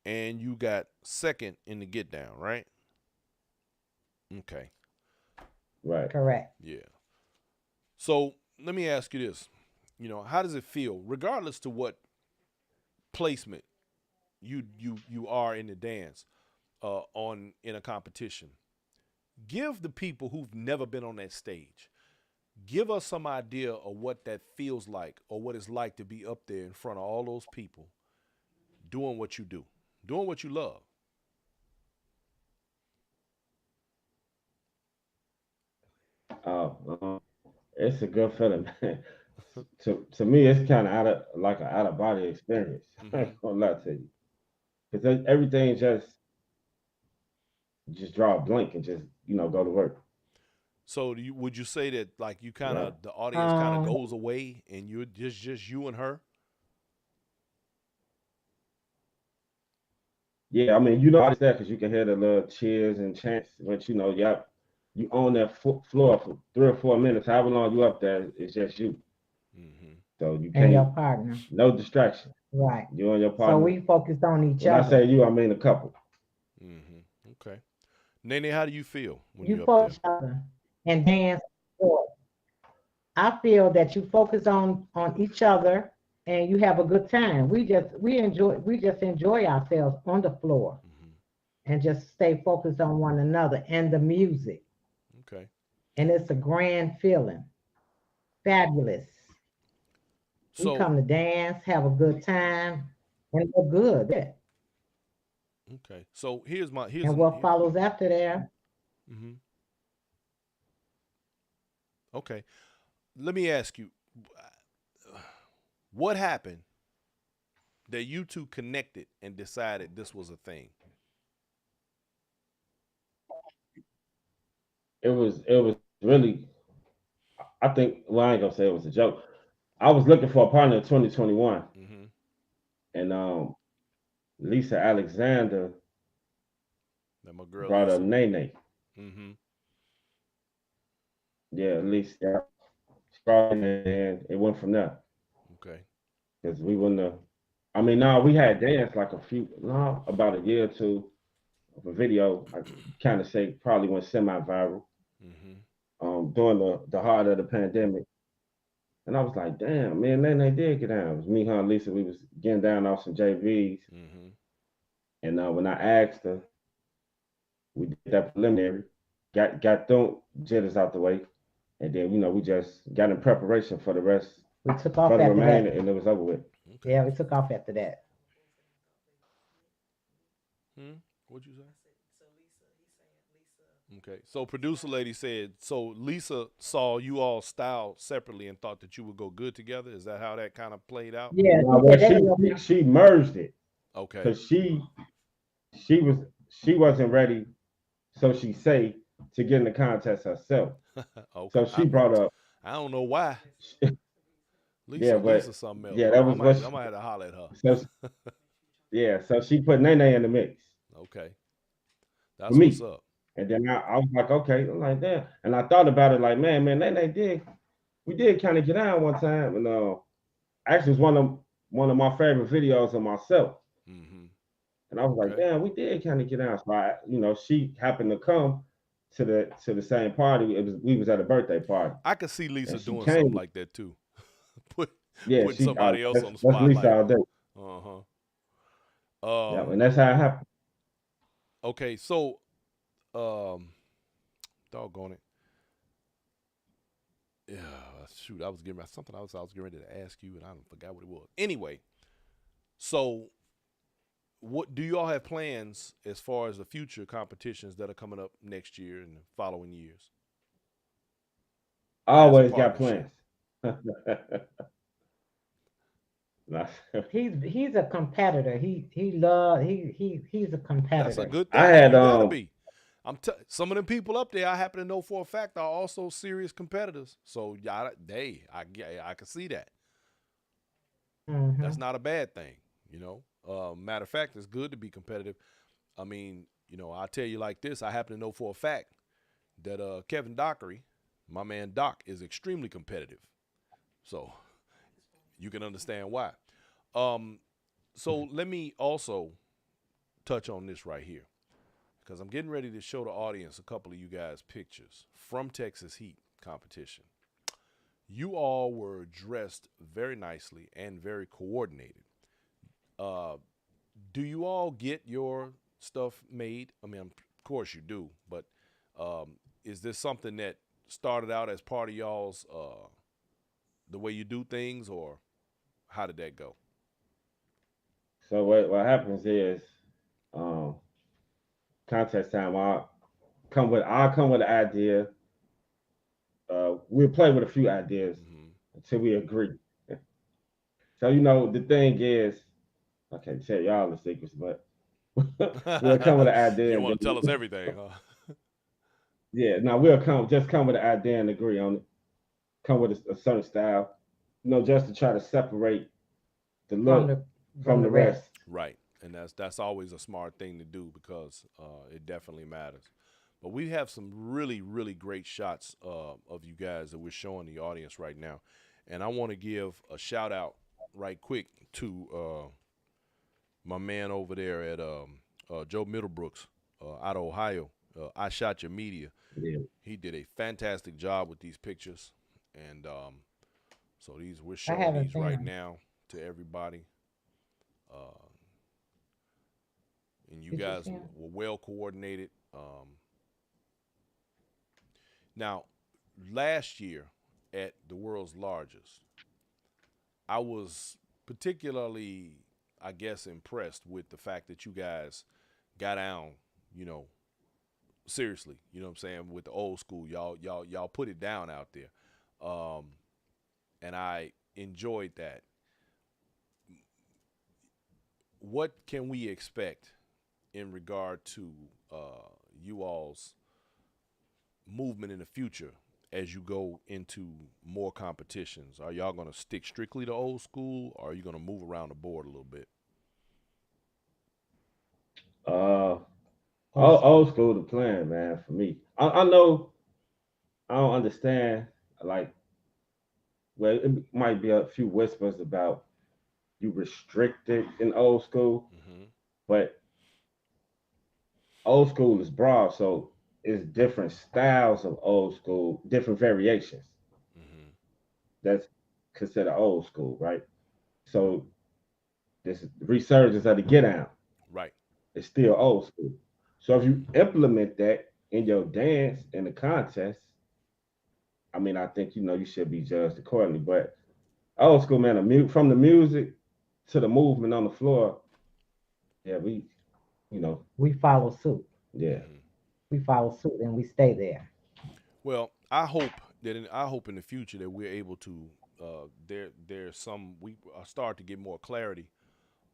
and you got second in the get down, right? Okay. Right. Correct. Yeah. So let me ask you this. How does it feel, regardless to what placement you are in the dance, in a competition? Give the people who've never been on that stage, give us some idea of what that feels like, or what it's like to be up there in front of all those people doing what you do, doing what you love. It's a good feeling, man. To me, it's kind of like an out of body experience. I ain't gonna lie to you, because everything just draw a blank and just go to work. So would you say that, like, you kind Yeah. of, the audience kind of Um, goes away and you're just you and her? Yeah, I mean, it's there because you can hear the little cheers and chants, but you own that floor for 3 or 4 minutes, however long you up there, it's just you. Mm-hmm. So you and your can't, partner. no distraction. Right. You and your So partner. we focused on each When I other. say you, I mean a couple. Mm-hmm. Okay. Nene, how do you feel when You you're up focus there? on each other and dance. I feel that you focus on each other and you have a good time. We just enjoy ourselves on the floor Mm-hmm. and just stay focused on one another and the music. Okay. And it's a grand feeling. Fabulous. We So, come to dance, have a good time, and look good. Yeah. okay. So here's And what follows after there, mm-hmm. Okay. Let me ask you, what happened that you two connected and decided this was a thing? It was really, I think, well, I ain't gonna say it was a joke. I was looking for a partner in 2021, Mm-hmm. and Lisa Alexander That my girl brought up Lisa. Nene. Mm-hmm. Yeah, Lisa brought in, and it went from there. Okay. Because we wouldn't have, I mean, no, we had danced like about a year or two. of a video. I kind of say probably went semi-viral Mm-hmm. during the heart of the pandemic. And I was like, damn, man, then they did get down. It was me, her, and Lisa. We was getting down off some JVs. Mm-hmm. And when I asked her, we did that preliminary, got them jitters out the way. And then, we just got in preparation for the rest, We took off for the after remainder, that. and it was over with. Okay. Yeah, we took off after that. Hmm? What'd you say? Okay. So producer lady said, so Lisa saw you all styled separately and thought that you would go good together. Is that how that kind of played out? Yeah, Now, she well, said they she merged it Okay. because she was she wasn't ready, so she say, to get in the contest herself. Okay. So she brought up, I don't know why. yeah, but Lisa something else. yeah, Hold that on, was what. I might have to holler at her. So yeah, so she put Nene in the mix Okay. for That's what's me, up. and then I was like, okay, I'm like that, and I thought about it like, man, Nene we did kind of get on one time, and actually it's one of my favorite videos of myself. Mm-hmm. And I was like, Okay. damn, we did kind of get out. So she happened to come to the same party. We was at a birthday party, I could see Lisa and she doing something came. like that too. Put Yeah, putting somebody else on the that's Lisa spotlight. all day. Uh-huh. Yeah, and that's how it happened. Okay, so doggone it. Yeah, shoot, I was getting something else I was getting ready to ask you and I forgot what it was. Anyway, so what do you all have plans as far as the future competitions that are coming up next year and the following years? I As a always got partnership. plans. he's a competitor. He's a That's a competitor. good I thing. had You gotta be. Some of them people up there I happen to know for a fact are also serious competitors. So I can see that. That's Hmm. not a bad thing, you know. Matter of fact, it's good to be competitive. I mean, I'll tell you like this. I happen to know for a fact that Kevin Dockery, my man Doc, is extremely competitive. So you can understand why. So let me also touch on this right here because I'm getting ready to show the audience a couple of you guys' pictures from Texas Heat competition. You all were dressed very nicely and very coordinated. Uh, do you all get your stuff made? I mean, of course you do, but is this something that started out as part of y'all's the way you do things, or how did that go? So what happens is, um, contest time. I come with an idea. We'll play with a few ideas Mm-hmm. until we agree. So the thing is, I can't tell y'all the secrets, but we'll come with an You idea don't and want to tell us then everything, huh? yeah, now come with an idea and agree on it. Come with a certain style, just to try to separate the From look the from the rest. rest. Right, and that's always a smart thing to do because it definitely matters. But we have some really, really great shots of you guys that we're showing the audience right now. And I want to give a shout out right quick to my man over there at Joe Middlebrooks out of Ohio. I Shot Your Media. Yeah, He did a fantastic job with these pictures. And so we're I showing haven't these seen right him. now to everybody. Uh, and you Did you guys see him? were well coordinated. Now, last year at the world's largest, I was particularly, I guess, impressed with the fact that you guys got down, you know, seriously. You know what I'm saying? With the old school, y'all put it down out there, um, and I enjoyed that. What can we expect in regard to you all's movement in the future as you go into more competitions? Are y'all going to stick strictly to old school, or are you going to move around the board a little bit? uh, Old school. old school the plan, man. For me, I know I don't understand. Like, well, it might be a few whispers about you restricted in old school, Mm-hmm. but old school is broad, so it's different styles of old school, different variations. Hmm. That's considered old school, right? So this resurgence of the get out Right. is still old school. So if you implement that in your dance in the contest, I mean, I think you should be judged accordingly. But old school, man, from the music to the movement on the floor, yeah, you know, We follow suit. yeah, Hmm. We follow suit and we stay there. Well, I hope in the future that we're able to there's some we start to get more clarity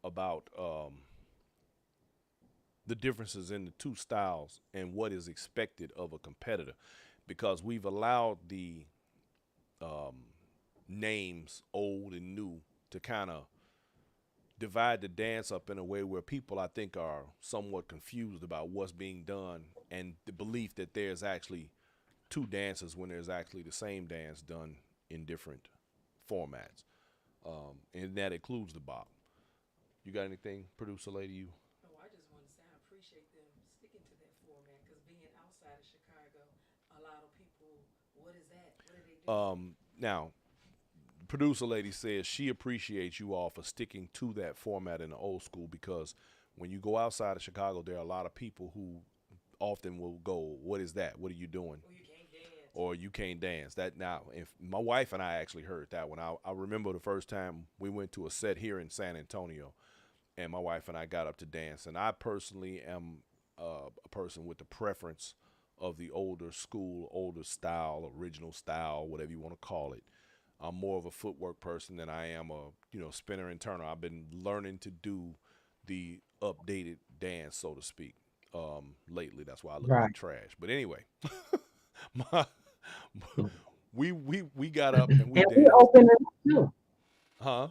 about the differences in the two styles and what is expected of a competitor, because we've allowed the um, names old and new to kind of divide the dance up in a way where people I think are somewhat confused about what's being done, and the belief that there's actually two dances when there's actually the same dance done in different formats, and that includes the bop. You got anything, producer lady? You Oh, I just want to say I appreciate them sticking to that format because being outside of Chicago, a lot of people, what is that? What are they doing? now producer lady says she appreciates you all for sticking to that format in the old school, because when you go outside of Chicago, there are a lot of people who often will go, "What is that? What are you doing?" Oh, you can't dance. Or "You can't dance." That now, if my wife and I actually heard that one, I remember the first time we went to a set here in San Antonio, and my wife and I got up to dance. And I personally am a person with the preference of the older school, older style, original style, whatever you want to call it. I'm more of a footwork person than I am a spinner and turner. I've been learning to do the updated dance, so to speak, lately. That's why I look Right. like trash. But anyway, my, we got up and we And we danced. open it up too. Huh?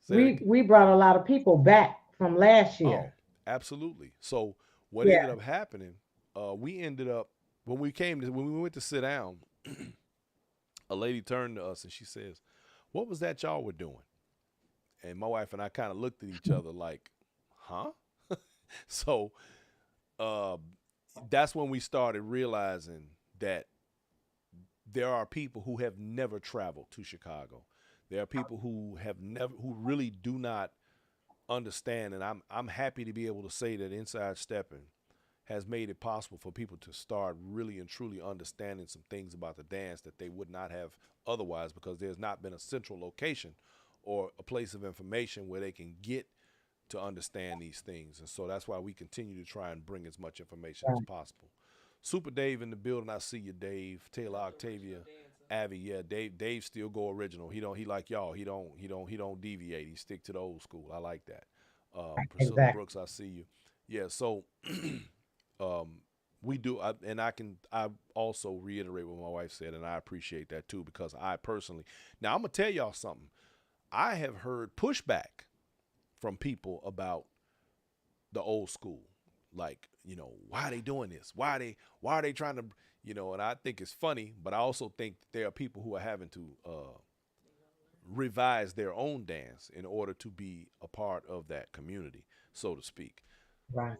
Say that We again. we brought a lot of people back from last Oh, year. absolutely. So what ended Yeah. up happening? We ended up when we went to sit down, a lady turned to us and she says, "What was that y'all were doing?" And my wife and I kind of looked at each other like, "Huh?" So uh, that's when we started realizing that there are people who have never traveled to Chicago. There are people who really do not understand, and I'm happy to be able to say that Inside Steppin has made it possible for people to start really and truly understanding some things about the dance that they would not have otherwise, because there's not been a central location or a place of information where they can get to understand these things. And so that's why we continue to try and bring as much information as Right. possible. Super Dave in the building. I see you, Dave. Taylor That's the Octavia, original dancer. Avi. Yeah, Dave still go original. He like y'all. He don't deviate. He stick to the old school. I like that. Priscilla Exactly. Brooks, I see you. Yeah, so um, we do, and I also reiterate what my wife said, and I appreciate that too, because I personally, now I'm gonna tell y'all something. I have heard pushback from people about the old school, like, why are they doing this? Why are they trying to, And I think it's funny, but I also think that there are people who are having to revise their own dance in order to be a part of that community, so to speak. Right.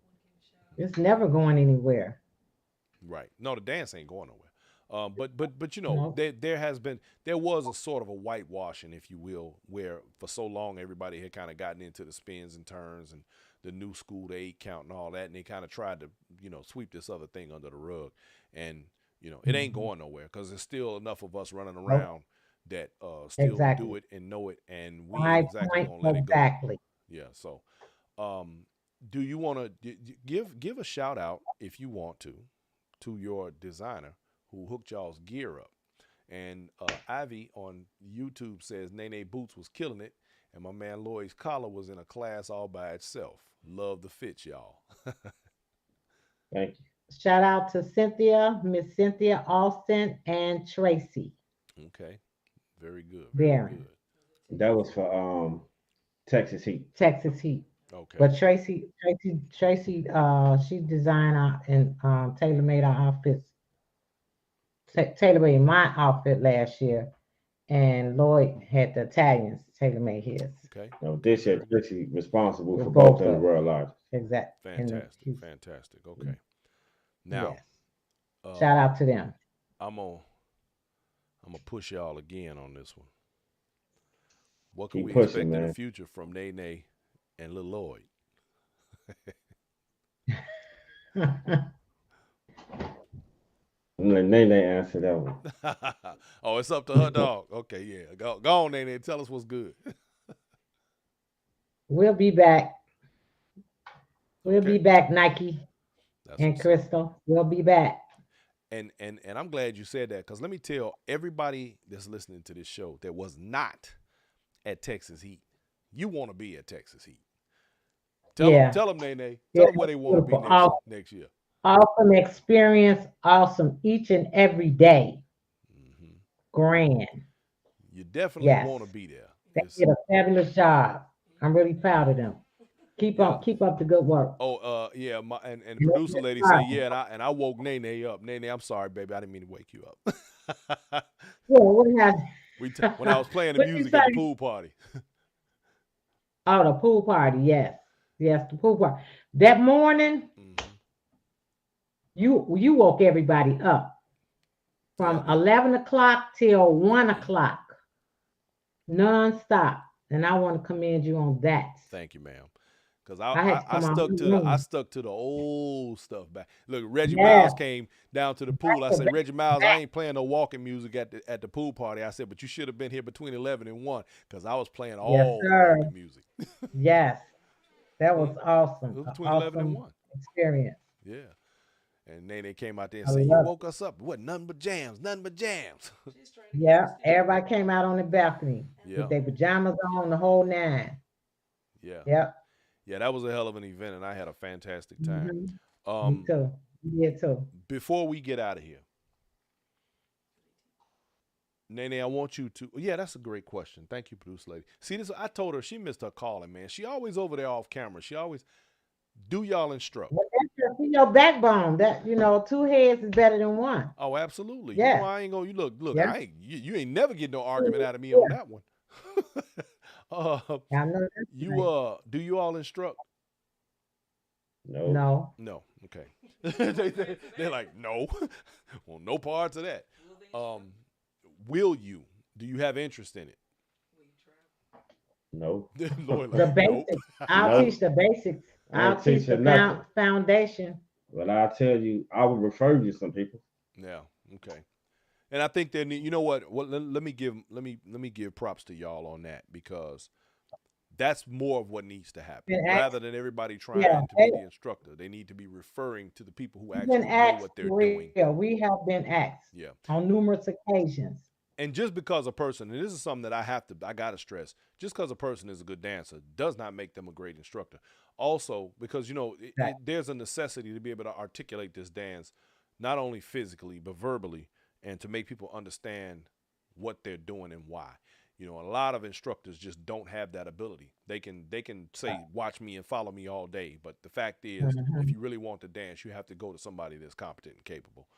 Want to give a shout out to It's never Avi. going anywhere. Right. No, the dance ain't going nowhere. But No. there was a sort of a whitewashing, if you will, where for so long everybody had kind of gotten into the spins and turns and the new school, the 8 count and all that, and they kind of tried to sweep this other thing under the rug, and it ain't Mhm. going nowhere, because there's still enough of us running Nope. around that still do Exactly. it and know it, and we ain't My exactly point gonna let it go. exactly. Yeah. So, um, do you want to give a shout out, if you want to your designer who hooked y'all's gear up? And Ivy on YouTube says Nene Boots was killing it, and my man Lloyd's collar was in a class all by itself. Love the fit, y'all. thank you. Shout out to Cynthia, Miss Cynthia Austin, and Tracy Okay, very good, very Barron, good. Was it That was Texas for Heat? Texas Heat. Texas Heat. Okay, But Tracy, she designed and tailor made our outfits. Tailor made my outfit last year, and Lloyd had the Italians tailor made his. Okay. No, this year, Trixie responsible With for both both of the of world largest. Exact. Fantastic. Fantastic. Okay. Now, Yes. Shout out to them. I'm gonna push y'all again on this one. What can Keep we pushing, expect in man. the future from Nene and Lil Lloyd? I'm gonna let Nene answer that one. Oh, it's up to her dog. Okay, yeah. Go on, Nene. Tell us what's good. We'll be back. We'll Okay. be back, Nike That's and what's up. Crystal. We'll be back. And I'm glad you said that, because let me tell everybody that's listening to this show that was not at Texas Heat, you want to be at Texas Heat. Tell them, Nene. Tell them where they want to be next year. Awesome experience. Awesome each and every day. Mm-hmm. Grand. You definitely want to be there. They did a fabulous job. I'm really proud of them. Keep up the good work. Oh, yeah, and the producer lady said, yeah, and I woke Nene up. Nene, I'm sorry, baby, I didn't mean to wake you up. When I was playing the music at the pool party. Oh, the pool party, yes, the pool party. That morning, you woke everybody up from 11 o'clock till 1 o'clock, nonstop, and I want to commend you on that. Thank you, ma'am. Because I stuck to the old stuff back. Look, Reggie Miles came down to the pool. I said, Reggie Miles, I ain't playing no walking music at the pool party. I said, but you should have been here between 11 and 1, because I was playing all the walking music. Yes, that was awesome. It was between 11 and 1. Experience. Yeah. And Nene came out there and said, you woke us up. What? Nothing but jams. Yeah, everybody came out on the balcony with their pajamas on, the whole 9. Yeah. Yep. Yeah, that was a hell of an event, and I had a fantastic time. Me too. Me too. Before we get out of here, Nene, I want you to. Yeah, that's a great question. Thank you, producer lady. See, this, I told her she missed her calling, man. She always over there off camera. She always do y'all instruct. Well, that's your backbone. That 2 heads is better than 1. Oh, absolutely. Yeah. You know, I ain't gonna. Look. Yeah. You ain't never get no argument out of me on that one. I know do you all instruct? No. Okay. They're like, no. Well, no parts of that. Will you? Do you have interest in it? No. The basics. I'll teach the basics. I'll teach the foundation. But I'll tell you, I will refer you to some people. Yeah. Okay. And I think that, you know what? Let me give props to y'all on that, because that's more of what needs to happen. Rather than everybody trying to be the instructor, they need to be referring to the people who actually know what they're doing. We have been asked on numerous occasions. And just because a person, and this is something that I gotta stress, just because a person is a good dancer does not make them a great instructor. Also, because there's a necessity to be able to articulate this dance, not only physically but verbally, and to make people understand what they're doing and why. A lot of instructors just don't have that ability. They can say, watch me and follow me all day. But the fact is, if you really want to dance, you have to go to somebody that's competent and capable.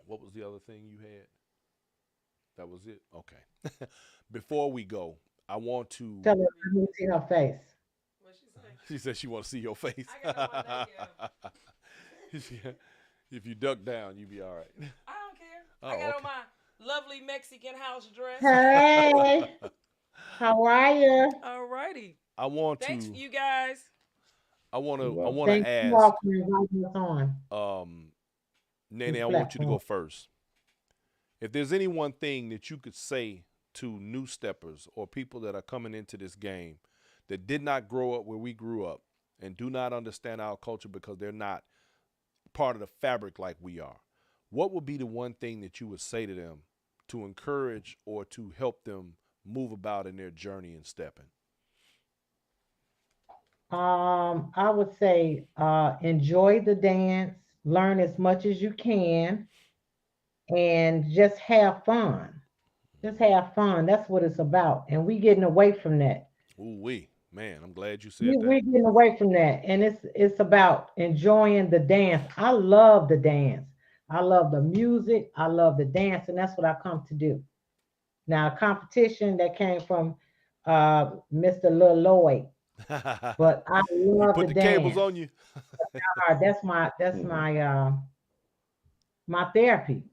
What was the other thing you had? That was it? Okay. Before we go, I want to... Tell her to see her face. What'd she say? She said she want to see your face. I got on my yeah. If you duck down, you be all right. I don't care. I got on my lovely Mexican house dress. Hey, how are you? All righty. Thanks, you guys. I want to Thank ask. You all for inviting us on. Nene, I want you to go first. If there's any one thing that you could say to new steppers or people that are coming into this game that did not grow up where we grew up and do not understand our culture because they're not part of the fabric like we are, what would be the one thing that you would say to them to encourage or to help them move about in their journey in stepping? I would say enjoy the dance, learn as much as you can, and just have fun. Just have fun. That's what it's about. And we getting away from that. Man, I'm glad you said that. We're getting away from that. And it's about enjoying the dance. I love the dance. I love the music. I love the dance, and that's what I come to do. Now, competition that came from Mr. Lil Lloyd, but I He love put the the cables dance. on you. That's my therapy.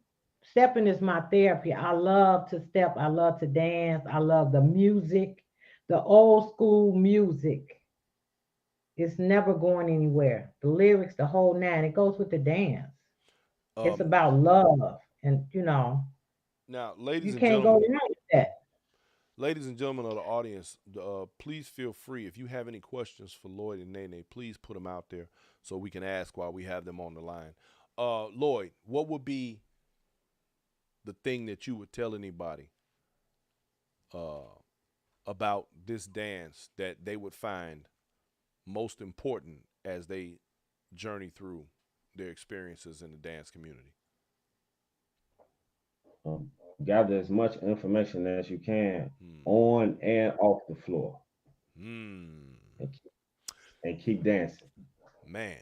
Stepping is my therapy. I love to step. I love to dance. I love the music, the old school music. It's never going anywhere. The lyrics, the whole nine, it goes with the dance. It's Um, about love, and Now, you can't go wrong with that. ladies and gentlemen of the audience, please feel free. If you have any questions for Lloyd and Nene, please put them out there so we can ask while we have them on the line. Lloyd, what would be the thing that you would tell anybody uh, about this dance that they would find most important as they journey through their experiences in the dance community? Um, gather as much information as you can Hmm. on and off the floor, Hmm. and keep dancing. Man,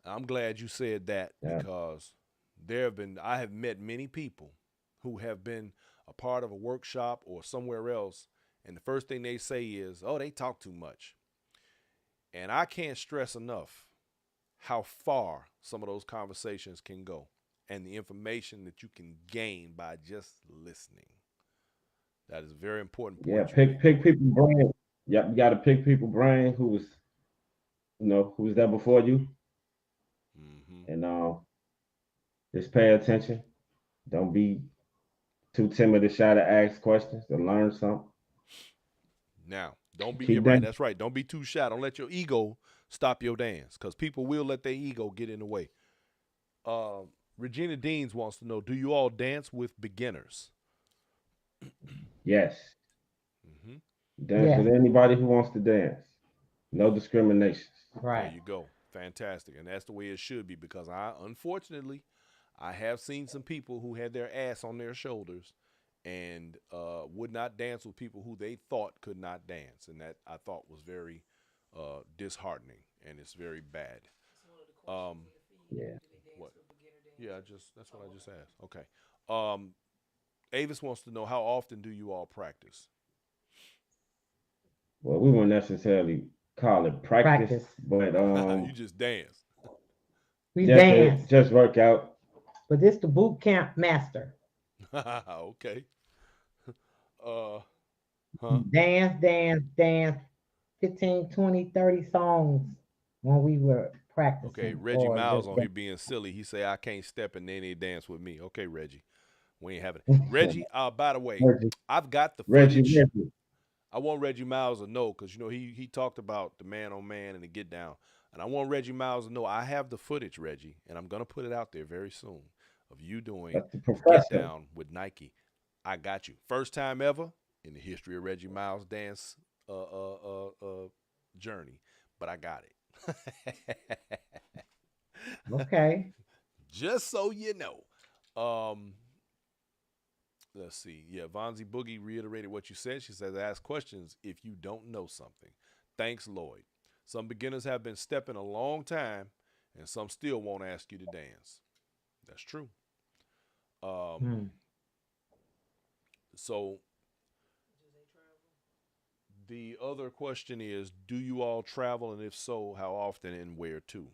I'm glad you said that Yeah, because I have met many people who have been a part of a workshop or somewhere else, and the first thing they say is, "Oh, they talk too much." And I can't stress enough how far some of those conversations can go and the information that you can gain by just listening. That is a very important yeah. point you made, Pick Lloyd. people brain. Yep, you got to pick people brain who was there before you, Hmm. and just pay attention. Don't be too timid to shy to ask questions to learn something. Now, don't be, you're Keep right, dancing. that's right. Don't be too shy. Don't let your ego stop your dance because people will let their ego get in the way. Uh, Regina Deans wants to know, do you all dance with beginners? Yes, Hmm. dance with Yes, anybody who wants to dance. No discrimination. There right. you go. Fantastic. And that's the way it should be because unfortunately, I have seen some people who had their ass on their shoulders and would not dance with people who they thought could not dance. And that I thought was very disheartening and it's very bad. That's one of the questions Um, in the feed. Yeah. Do they dance what? with beginner Yeah, dancers? that's what I Oh, just okay. asked. Okay. Um, Avis wants to know how often do you all practice? Well, we won't necessarily call it practice, Practice. but You just dance. We dance, just work out. but this the boot camp master. Okay. Uh, huh? Dance, dance, dance. 15, 20, 30 songs when we were Okay, practicing Reggie or Miles just on dance. here being silly. He say I can't step and then they dance with me. Okay, Reggie, we ain't having it. Reggie. By the way, Reggie, I've got the Reggie, footage. Reggie. I want Reggie Miles to know because he talked about the man on man and the get down, and I want Reggie Miles to know I have the footage, Reggie, and I'm gonna put it out there very soon of you doing That's the the get professor. down with Nike. I got you. First time ever in the history of Reggie Miles dance journey, but I got it. Okay. Just so you know. Um, let's see. Yeah, Vonzi Boogie reiterated what you said. She says, ask questions if you don't know something. Thanks, Lloyd. Some beginners have been stepping a long time, and some still won't ask you to dance. That's true. Um, Hmm. so Do they travel? the other question is, do you all travel, and if so, how often and where to?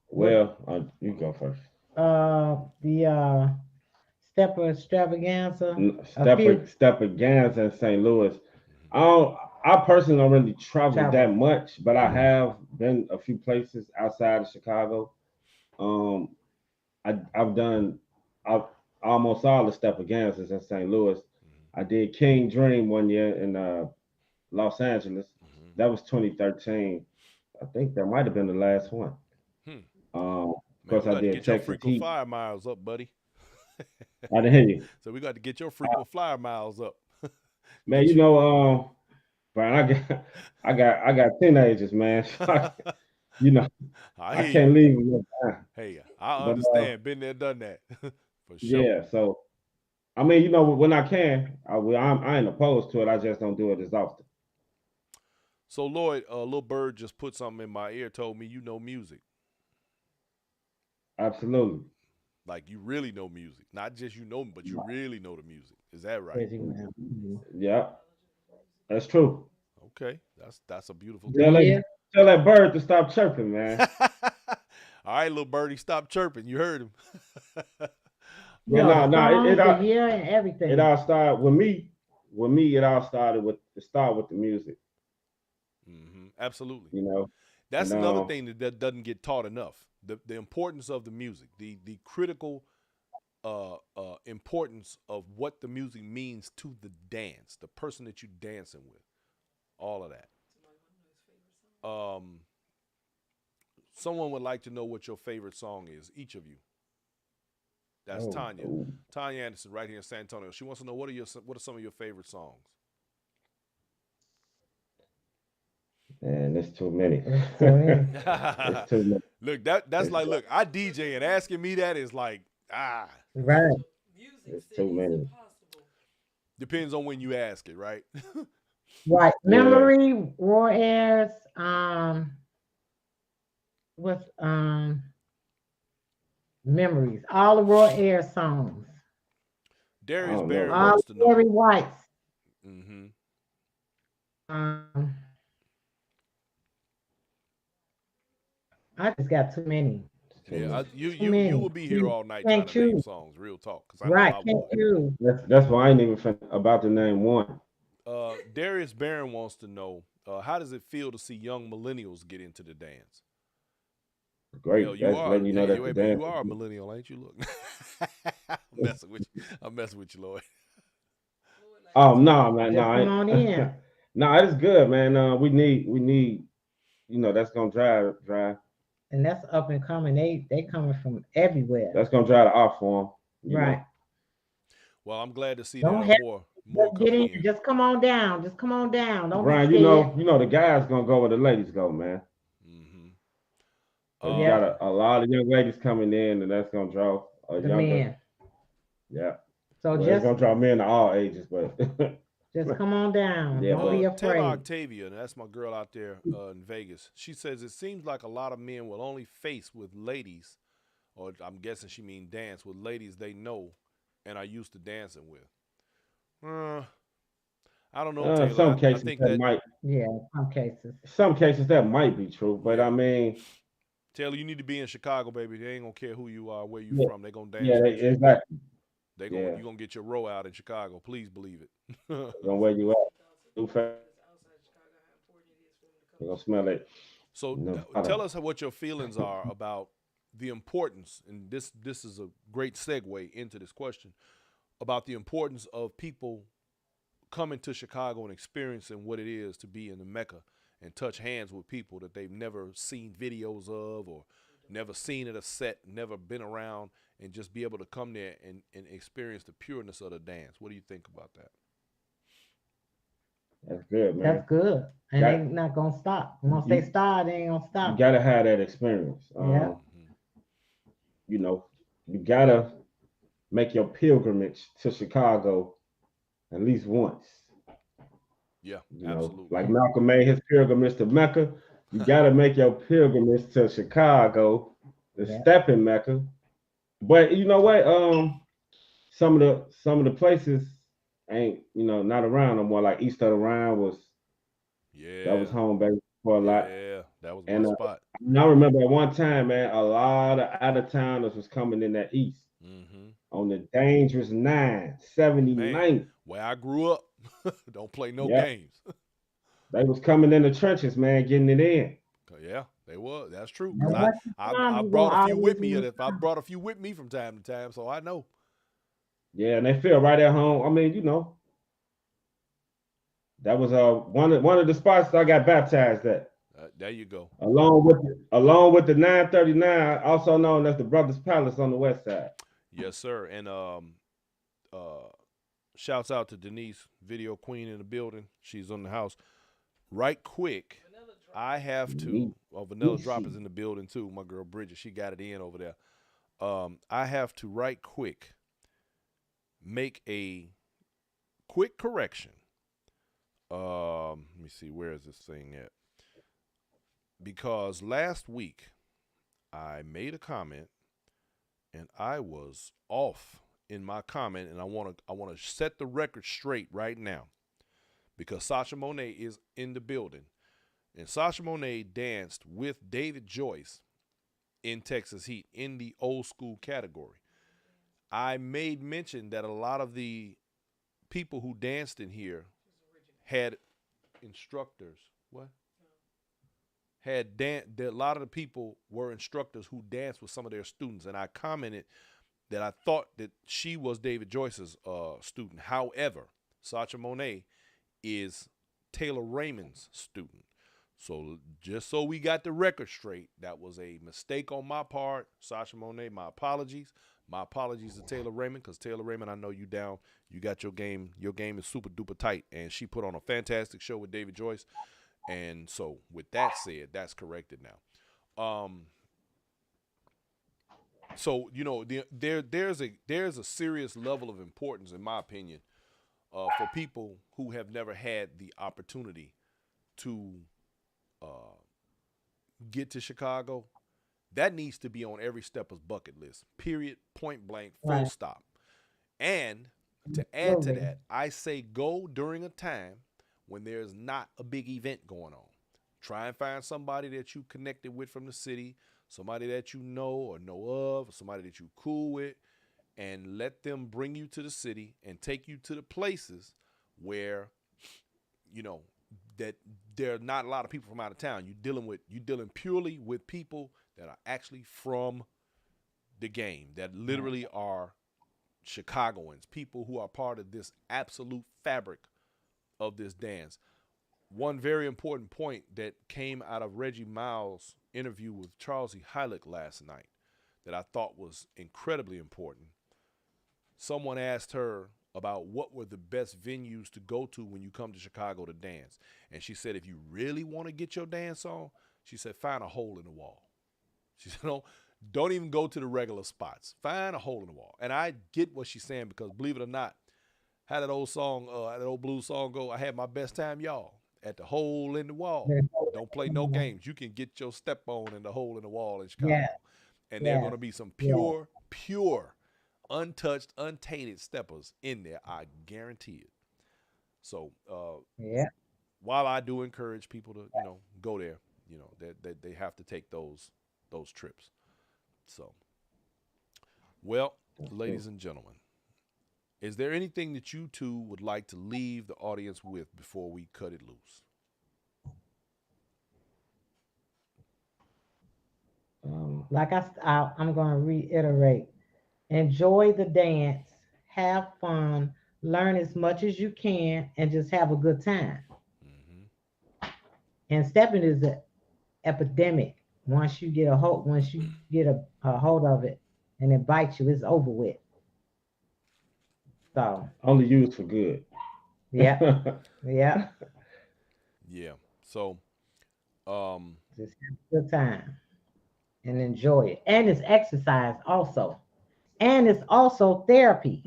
What Well, you go first. the stepper extravaganza? A Stepper few Stepper Gans in St. Louis. Hmm. I don't. I personally don't really travel travel. that much, but I Hmm. have been a few places outside of Chicago. Um, I've done I, almost all the Stepper Ganses in St. Louis. Hmm. I did King Dream one year in Los Angeles. Hmm. That was 2013. I think that might have been the last one. Hmm. Of Man, course, we I got to did get your Texas frequent Heat. flyer miles up, buddy. I didn't hear you. So we got to get your frequent flyer miles up. Man, Get you. Brian, I got teenagers, man. you know, I I hear you. can't leave them behind. Hey, I But understand. Been there, done that. For sure. yeah, so I mean, when I can, I ain't opposed to it. I just don't do it as often. So Lloyd, a little bird just put something in my ear. Told me you know music. Absolutely. Like you really know music, not just you know, but you really know the music. Is that right? Crazy man. Mhm. Yeah, that's true. Okay, that's a beautiful Tell thing. Yeah. that, tell that bird to stop chirping, man. All right, little birdie, stop chirping. You heard him. You But know, no, the no, songs, the year, and it everything. all started with me. With me, it all started with the music, Absolutely. you know. That's And another thing that doesn't get taught enough. The importance of the music, the critical importance of what the music means to the dance, the person that you're dancing with, all of that. Um, Someone would like to know what your favorite song is. Each of you. That's oh, Tanya. oh, Tanya Anderson, right here in San Antonio. She wants to know what are some of your favorite songs. man, there's too many. So many. It's too many. Look, that's It's, like, look, I DJ and asking me that is like, Right. Music it's too cities many. impossible. depends on when you ask it, right? Right. Yeah. Memory, War Airs, what's memories. All the Raw Air songs. I Darius don't know, Barron but All wants to know. Barry White's. hmm Um, I just got too many. it's too Yeah, many. you Too you many. will be here all night trying Can't to name choose. songs, real talk, because I know Right. I Can't would. choose. That's why I ain't even about to name one. Darius Barron wants to know, how does it feel to see young millennials get into the dance? Well, Great. you That's are. letting you know Hey, that the wait a minute, dance. you are a millennial, ain't you? Look, I'm messing with you. I'm messing with you, Lloyd. Lord, like Oh to no, man, no, Just come on in. no, it's good, man. We need, that's gonna drive. And that's up and coming. They coming from everywhere. That's gonna drive the art form, you Right. know. Well, I'm glad to see there Don't are have more just get coming in. in. Just come on down. Just come on down. Don't be Brian, scared. the guys gonna go where the ladies go, man. hmm Cause you got Um, Yep. a lot of young ladies coming in, and that's gonna draw a The younger. men. Yeah, So well, it's just gonna draw men of all ages, but just come on down. yeah, Don't but be Taylor afraid. Octavia, and that's my girl out there in Vegas. She says it seems like a lot of men will only face with ladies, or I'm guessing she mean dance with ladies they know and are used to dancing with. Uh, I don't know, Taylor. some I cases think that that might, Yeah, some cases. some cases that might be true, but I yeah, mean, Taylor, you need to be in Chicago, baby. They ain't gonna care who you are, where you yeah, from. They gonna yeah, dance with you. exactly, They gonna yeah, you gonna get your row out in Chicago. Please believe it. they're gonna wear you out. Too people fast, that's outside Chicago how important it is for them to come they're to gonna smell Chicago. it. So Nevada. tell us what your feelings are about the importance, and this is a great segue into this question about the importance of people coming to Chicago and experiencing what it is to be in the Mecca and touch hands with people that they've never seen videos of or never seen at a set, never been around, and just be able to come there and experience the pureness of the dance. What do you think about that? That's good, man. That's good. And they Got not gonna stop. Once they you. start, they ain't gonna You stop. gotta have that experience. Yeah. hmm You know, you gotta make your pilgrimage to Chicago at least once. Yeah, You know, absolutely. like Malcolm made his pilgrimage to Mecca. You gotta make your pilgrimage to Chicago, the Yeah. stepping Mecca. But you know what? Some of the places ain't not around no more. Like East of the Rhine that was Yeah, home base for a lot. yeah, that was my And spot. I remember at one time, man, a lot of out of towners was coming in that east hmm on the dangerous 9, Man, 79th. where I grew up, don't play no Yep. games. They was coming in the trenches, man, getting it in. Yeah, they was. That's true. Cause And what's the I time you brought a gonna few with always me. want And if I brought a few with me from time to time, so I know. Yeah, and they feel right at home. I mean, that was one of the spots I got baptized at. There you go. Along with the 939, also known as the Brothers Palace on the west side. Yes, sir. And uh, shouts out to Denise, video queen in the building. She's on the house. Right quick, Vanilla drop. I have Me, to. Oh, Vanilla me Drop see. is in the building too. My girl Bridget, she got it in over there. I have to right quick make a quick correction. Let me see, where is this thing at? Because last week I made a comment and I was off in my comment, and I want to set the record straight right now because Sasha Monet is in the building, and Sasha Monet danced with David Joyce in Texas Heat in the old school category. I made mention that a lot of the people who danced in here had instructors. What? A lot of the people were instructors who danced with some of their students, and I commented that I thought that she was David Joyce's student. However, Sasha Monet is Taylor Raymond's student. So just so we got the record straight, that was a mistake on my part. Sasha Monet, my apologies. My apologies to Taylor Raymond, because Taylor Raymond, I know you down. You got your game. Your game is super duper tight, and she put on a fantastic show with David Joyce. And so, with that said, that's corrected now. So you know, there's a serious level of importance, in my opinion, for people who have never had the opportunity to get to Chicago. That needs to be on every stepper's bucket list. Period. Point blank. Full Right. stop. And to add to that, I say go during a time when there's not a big event going on. Try and find somebody that you connected with from the city, somebody that you know or know of, somebody that you cool with, and let them bring you to the city and take you to the places where, you know, that there are not a lot of people from out of town. You're dealing purely with people that are actually from the game, that literally are Chicagoans, people who are part of this absolute fabric of this dance. One very important point that came out of Reggie Miles' interview with Charles E. Hylick last night that I thought was incredibly important. Someone asked her about what were the best venues to go to when you come to Chicago to dance. And she said, if you really want to get your dance on, she said, find a hole in the wall. She said, don't even go to the regular spots. Find a hole in the wall. And I get what she's saying because, believe it or not, how that old song, that old blues song go, I had my best time, y'all, at the hole in the wall. Don't play no games. You can get your step on in the hole in the wall in Chicago. Yeah. And there are going to be some pure, untouched, untainted steppers in there. I guarantee it. So Yeah. while I do encourage people to, go there, that they have to take those trips. So, well, ladies and gentlemen, is there anything that you two would like to leave the audience with before we cut it loose? Like I'm going to reiterate, enjoy the dance, have fun, learn as much as you can, and just have a good time. Mm-hmm. And stepping is an epidemic. Once you get a hold of it, and it bites you, it's over with. So Only used for good. yeah, yeah, Yeah. So, just have a good time and enjoy it. And it's exercise also, and it's also therapy.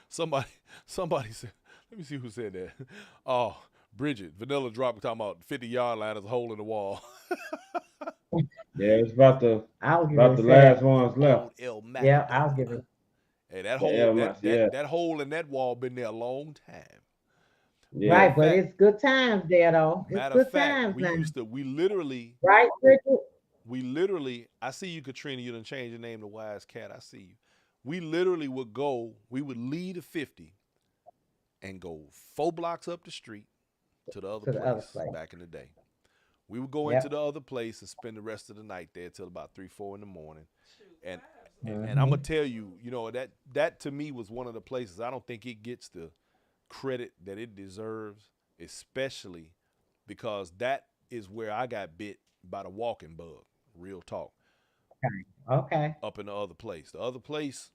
somebody said, let me see who said that. Oh, Bridget, Vanilla Drop talking about 50-yard line as a hole in the wall. Yeah, it's about the I'll last ones left. Old El Yeah, Matador. I'll give it. Hey, that The hole, El that, Mas- that, yeah. that hole in that wall been there a long time. Yeah. Right, but fact- it's good times there though. It's Matter good of fact, times now. Right, Bridget? we literally, I see you, Katrina, you done changed your name to Wise Cat. I see you. We literally would lead a 50 and go 4 blocks up the street to the other place back in the day. We would go into the other place and spend the rest of the night there till about 3, 4 in the morning. And I'm gonna tell you, that to me was one of the places I don't think it gets the credit that it deserves, especially because that is where I got bit by the walking bug. Real talk. Okay. Up in the other place. The other place,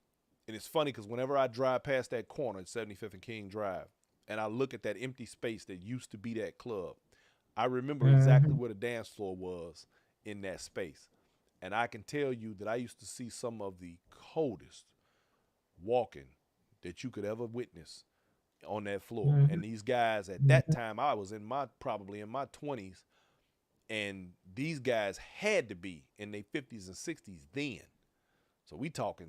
and it's funny because whenever I drive past that corner at 75th and King Drive, and I look at that empty space that used to be that club, I remember exactly where the dance floor was in that space. And I can tell you that I used to see some of the coldest walking that you could ever witness on that floor. And these guys at that time, I was probably in my 20s, and these guys had to be in their 50s and 60s then. So we talking,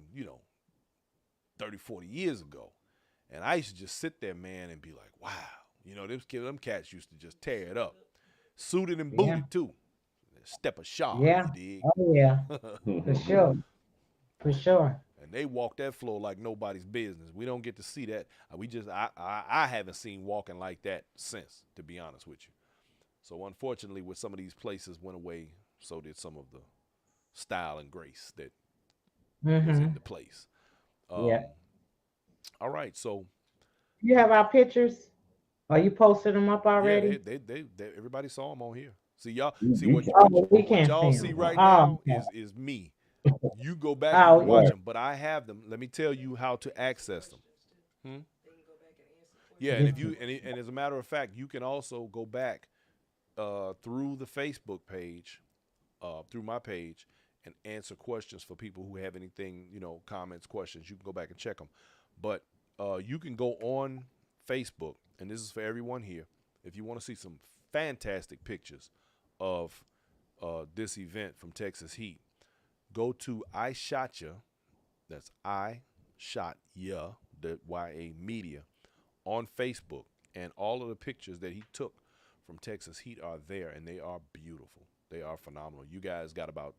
30, 40 years ago. And I used to just sit there, man, and be like, wow. Them cats used to just tear it up. Suited and Yeah. booted, too. Step of sharp, Yeah. you dig? Oh yeah. For sure. For sure. And they walk that floor like nobody's business. We don't get to see that. I haven't seen walking like that since, to be honest with you. So unfortunately, with some of these places went away, so did some of the style and grace that was in the place. Yeah. All right, so You have our pictures? Are you posted them up yeah, already? they everybody saw them on here. See y'all, You- see you what can- what, Oh, we what can't y'all see see them. right Oh, now is me. You go back and Oh, you watch yeah. them, but I have them. Let me tell you how to access them. They can go back and answer questions. Yeah, and if you and as a matter of fact, you can also go back through the Facebook page, through my page, and answer questions for people who have anything, comments, questions. You can go back and check them. But you can go on Facebook, and this is for everyone here. If you want to see some fantastic pictures of this event from Texas Heat, go to I Shot Ya. That's I Shot Ya, the YA Media, on Facebook, and all of the pictures that he took from Texas Heat are there, and they are beautiful. They are phenomenal. You guys got about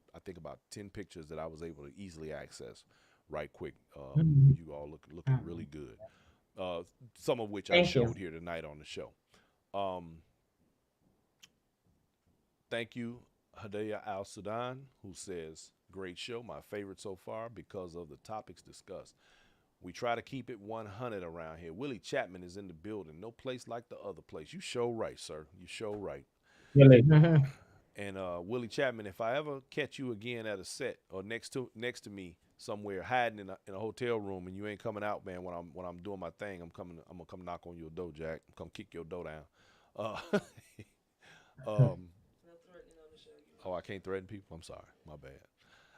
10 pictures that I was able to easily access right quick. You all looking really good. Some of which I Thank you. showed here tonight on the show. Thank you, Hadaya Al Sudan, who says, great show, my favorite so far because of the topics discussed. We try to keep it 100 around here. Willie Chapman is in the building. No place like the other place. You show right, sir. You show right. Really? And Willie Chapman, if I ever catch you again at a set or next to me somewhere hiding in a hotel room and you ain't coming out, man, when I'm doing my thing, I'm gonna come knock on your door, Jack. Come kick your door down. No threatening on the show. Oh, I can't threaten people. I'm sorry, my bad.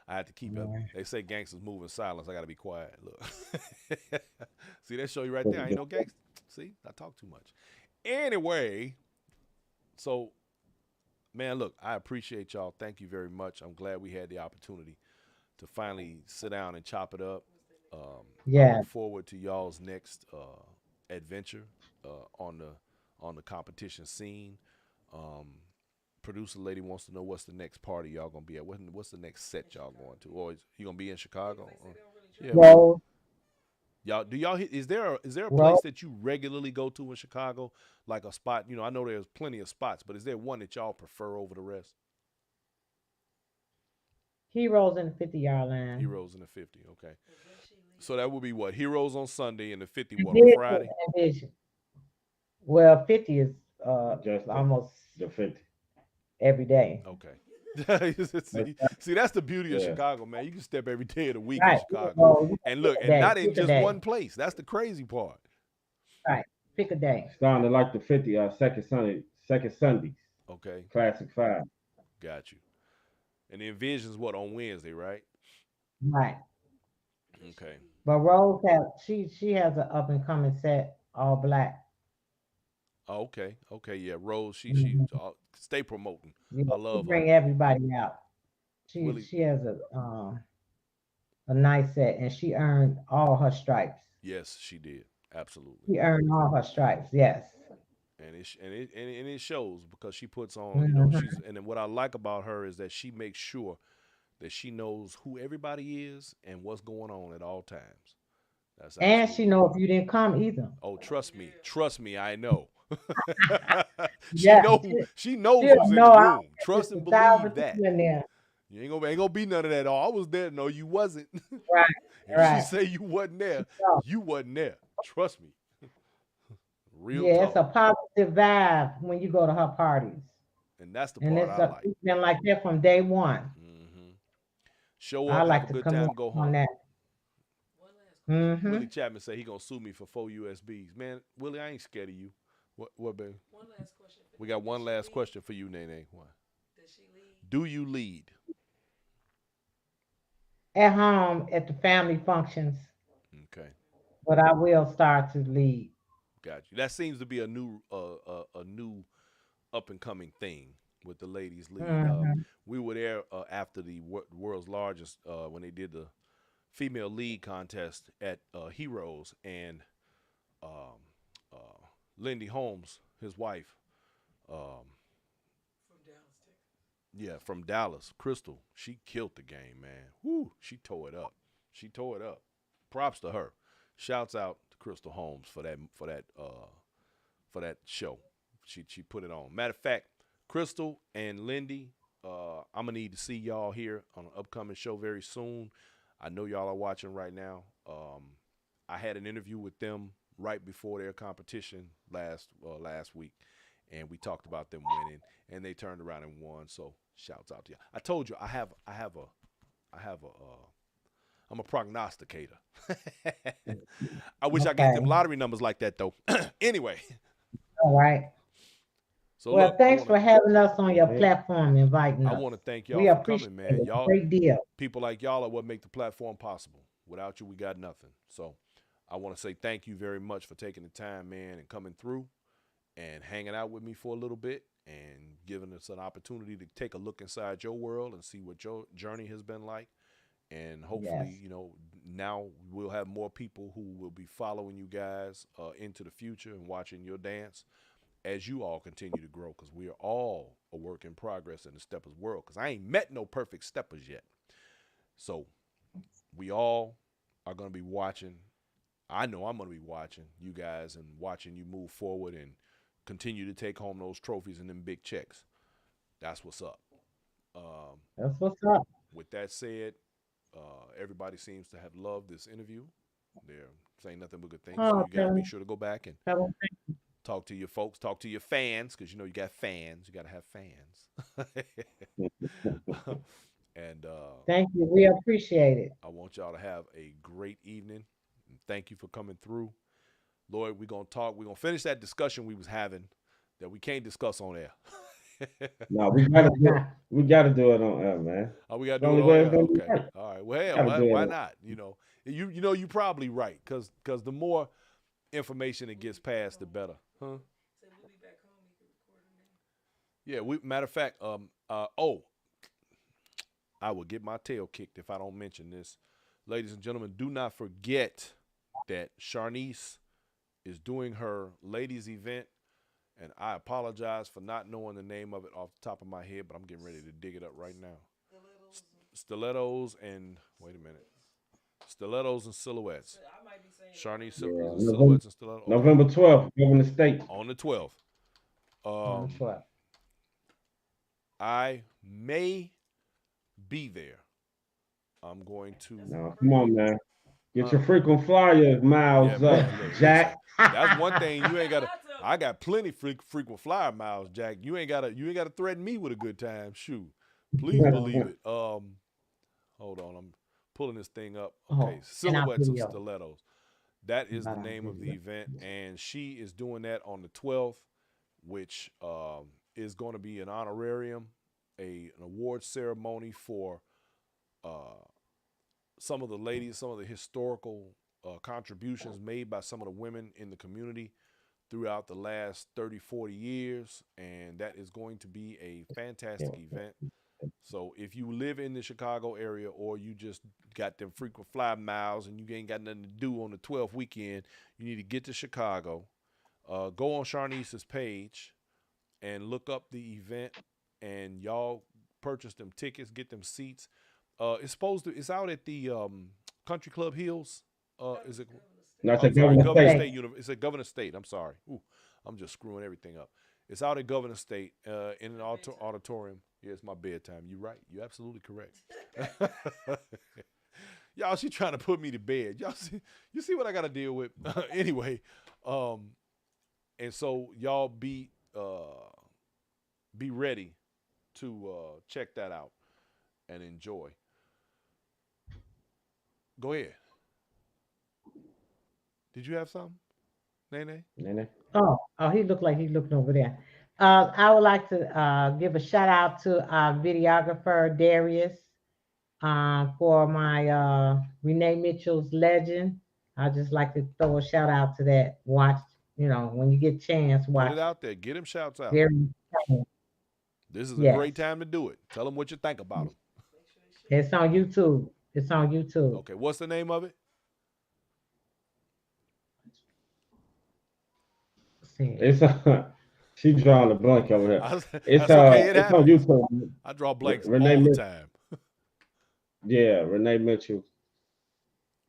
I had to keep it. They say gangsters move in silence. I got to be quiet. Look. See, that show you right there. I ain't no gangster. See, I talk too much. Anyway, so, man, look, I appreciate y'all. Thank you very much. I'm glad we had the opportunity to finally sit down and chop it up. I Yeah. look forward to y'all's next adventure on the competition scene. Producer lady wants to know what's the next party y'all gonna be at. What's the next set y'all going to? Or you gonna be in Chicago? Yeah. Well, Is there a place Well- that you regularly go to in Chicago, like a spot? I know there's plenty of spots, but is there one that y'all prefer over the rest? Heroes in the 50-yard line. Heroes in the 50. Okay. So that would be what? Heroes on Sunday and the 50 what, Vision on Friday? and Vision. Well, 50 is Just almost the 50. every day. Okay. see, that's the beauty of Yeah. Chicago, man. You can step every day of the week Right. in Chicago. Well, And look, pick a and day, not in pick a just day. one place. That's the crazy part. Right. Pick a day. Starting to like the 50 second Sundays. Okay. Classic 5. Got you. And the Envision's what, on Wednesday, right? Right. Okay. But Rose she has an up and coming set, all black. Oh, okay. Okay. Yeah. Rose, she Mhm. stay promoting. Yeah, I she love her. bring everybody out. Willie- She has a nice set, and she earned all her stripes. Yes, she did. Absolutely. She earned all her stripes. Yes. And it shows because she puts on, she's, and then what I like about her is that she makes sure that she knows who everybody is and what's going on at all times. That's And absolutely- she know if you didn't come either. Oh, trust me, I know. she Yeah. knows She'll who's in know the I- room. Trust and 1,000 believe that. people in there. You ain't gonna be none of that. Oh, I was there. No, you wasn't. Right. If Right. she say you wasn't there, No. you wasn't there. Trust me. Real Yeah, it's a talk. positive vibe when you go to her parties. And that's the And part I like. it's been like that from day one. hmm Show I up, like have a to good come time, on go on home. that. One last question. Hmm. Willie Chapman said he gonna sue me for 4 USBs. Man, Willie, I ain't scared of you. What, baby? One last question. For We you. got one Does she last lead? question for you, Nene. What? Does she lead? Do you lead? At home, at the family functions, Okay, but I will start to lead. got you. That seems to be a new up and coming thing with the ladies lead. Mhm. We were there after the world's largest when they did female lead contest at Heroes, and um, Lindy Holmes, his wife, um, From Dallas, Texas. yeah, from Dallas, Crystal, she killed the game, man. Woo, she tore it up. She tore it up. Props to her. Shouts out to Crystal Holmes for that show. She put it on. Matter of fact, Crystal and Lindy, I'm gonna need to see y'all here on an upcoming show very soon. I know y'all are watching right now. I had an interview with them right before their competition last week, and we talked about them winning, and they turned around and won. So shouts out to you. I told you I'm a prognosticator. I wish I get them Okay. lottery numbers like that though. Anyway, All right. so Well, look, thanks for having us on your Yeah. platform, inviting I us. want to thank We y'all for appreciate coming, man. it. Y'all, Great deal. people like y'all are what make the platform possible. Without you, we got nothing. So I want to say thank you very much for taking the time, man, and coming through and hanging out with me for a little bit and giving us an opportunity to take a look inside your world and see what your journey has been like. And hopefully, Yes. you know, now we'll have more people who will be following you guys into the future and watching your dance as you all continue to grow, because we are all a work in progress in the steppers world, because I ain't met no perfect steppers yet. So we all are going to be watching. I know I'm going to be watching you guys and watching you move forward and continue to take home those trophies and them big checks. That's what's up. That's what's up. With that said, everybody seems to have loved this interview. They're saying nothing but good things. So Oh, you got to be sure to go back and tell 'em talk to your folks, talk to your fans, because you know you got fans. You got to have fans. And thank you. We appreciate it. I want y'all to have a great evening. And thank you for coming through. Lloyd, we're going to talk. We're going to finish that discussion we was having that we can't discuss on air. No, we gotta do it on air, man. Oh, we got The to do only it way on it's air. gonna be Okay. right. All right. Well, hell, Gotta do why it. not? You know, you're probably right, because the more information that gets passed, the better. Huh? Said we'll be back home. You can record them then. Yeah, matter of fact, I will get my tail kicked if I don't mention this. Ladies and gentlemen, do not forget that Sharnice is doing her ladies event, and I apologize for not knowing the name of it off the top of my head, but I'm getting ready to dig it up right now. Stilettos and wait a minute. Stilettos and silhouettes. I might be saying Sharnice Yeah, silhouettes and stilettos. Okay. November 12th, Governor State. On the 12th. On the 12th. I may be there. I'm going to. No, come on, man. Get your frequent flyer miles Yeah, up, man, look, Jack. listen, that's one thing you ain't got to. I got plenty frequent flyer miles, Jack. You ain't got to threaten me with a good time. Shoot, please believe it. Hold on, I'm pulling this thing up. Okay, Oh, and silhouettes of video. stilettos. That is the Not on name of the video. event, and she is doing that on the 12th, which is going to be an honorarium, an award ceremony for some of the ladies, some of the historical contributions made by some of the women in the community throughout the last 30, 40 years. And that is going to be a fantastic event. So if you live in the Chicago area, or you just got them frequent flyer miles and you ain't got nothing to do on the 12th weekend, you need to get to Chicago. Go on Sharnice's page and look up the event, and y'all purchase them tickets, get them seats. It's out at the Country Club Hills. Is it? No, it's I'm a sorry, Governor Governor State. State. It's at Governor State. I'm sorry. Ooh, I'm just screwing everything up. It's out at Governor State in an auditorium. Yeah, it's my bedtime. You're right. You're absolutely correct. Y'all, she trying to put me to bed. Y'all see, you see what I got to deal with. Anyway, and so y'all be ready to check that out and enjoy. Go ahead. Did you have something, Nene? Nene. Oh, he looked like he looked over there. I would like to give a shout out to our videographer Darius for my Renee Mitchell's Legend. I just like to throw a shout out to that. Watch, when you get a chance, Put watch. it out there. Get him shouts out. Very This is a yes. great time to do it. Tell them what you think about them. It's on YouTube. It's on YouTube. Okay, what's the name of it? See. It's she drawing a blank over here. That's okay. It It's on happens. YouTube. I draw blanks Renee all the Mitchell. time. Yeah, Renee Mitchell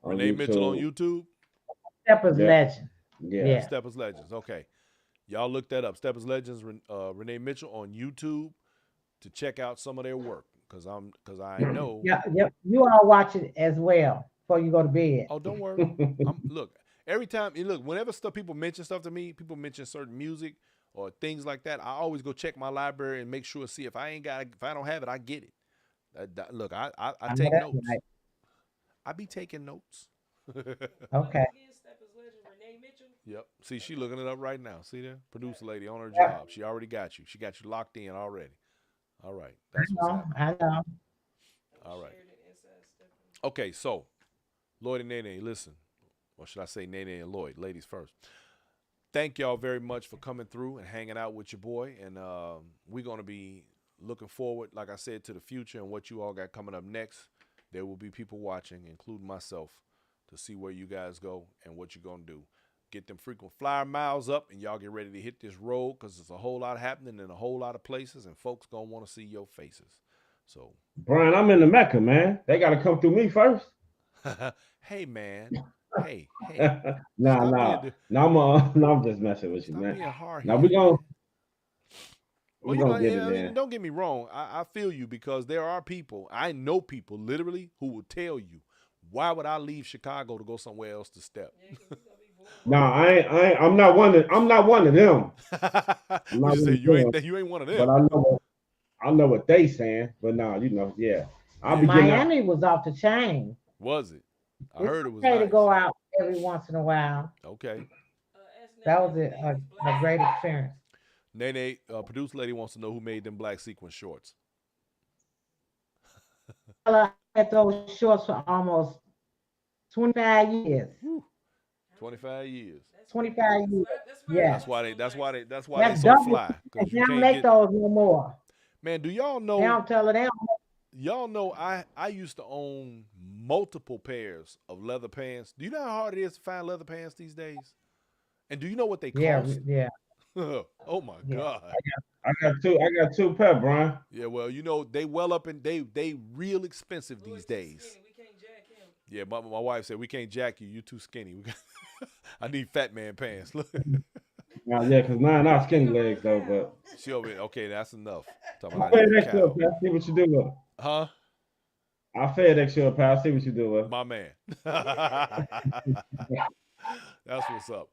on Renee Mitchell on YouTube. YouTube. Steppers Yeah. Legend. Yeah. Yeah. Steppers Legends. Okay, y'all look that up. Steppers Legends. Renee Mitchell on YouTube to check out some of their work because I know. Yeah, yep. You all watch it as well before you go to bed. Oh, don't worry. Look, every time whenever people mention stuff to me, people mention certain music or things like that, I always go check my library and make sure see if I don't have it, I get it. Look, I take that's notes. right. I be taking notes. Okay. Steppers Legend, Renee Mitchell. Yep. See, she looking it up right now. See there? Producer lady on her Yeah. job. She already got you. She got you locked in already. All right. I That's what's know. happening. I know. All right. Shared it inside Steppin'. Okay, so Lloyd and Nene, listen. Or should I say Nene and Lloyd? Ladies first. Thank y'all very much for coming through and hanging out with your boy. And we're going to be looking forward, like I said, to the future and what you all got coming up next. There will be people watching, including myself, to see where you guys go and what you're going to do. Get them frequent flyer miles up, and y'all get ready to hit this road because there's a whole lot happening in a whole lot of places, and folks going to want to see your faces. So, Brian, I'm in the Mecca, man. They got to come through me first. hey, man. Hey. Nah. I'm just messing with you, Stop man. being hard. Now we gonna get it, I mean, man. don't get me wrong. I feel you because there are people, I know people literally who will tell you, why would I leave Chicago to go somewhere else to step? Nah, I'm not one of them. I'm not What one you say? of You them. ain't one of them. But I know what they saying. But nah, yeah. I'll be getting out. Miami was off the chain. Was it? I It's heard it was okay nice. to go out every once in a while. Okay. That was a great experience. Nene, producer lady wants to know who made them black sequin shorts. I had those shorts for almost 25 years. 25 years. 25 years. Yeah. That's why they That's so double. fly. They You don't can't make get, those no more. man, do y'all They know don't tell her they don't. y'all know I used to own multiple pairs of leather pants. Do you know how hard it is to find leather pants these days? And do you know what they cost? Yeah. Oh my God. I got two pair, Brian. Yeah, well, you know, they well up and they real expensive these days. We can't jack him. Yeah, my wife said we can't jack you. You too skinny. I need fat man pants. Look. Nah, yeah, because mine are skinny legs though, but She over there. Okay, that's enough. Talking I about I need a FedEx you cow. up, pal. See what you do with it. Huh? I FedEx you up, pal. See what you do with it. My man. That's what's up.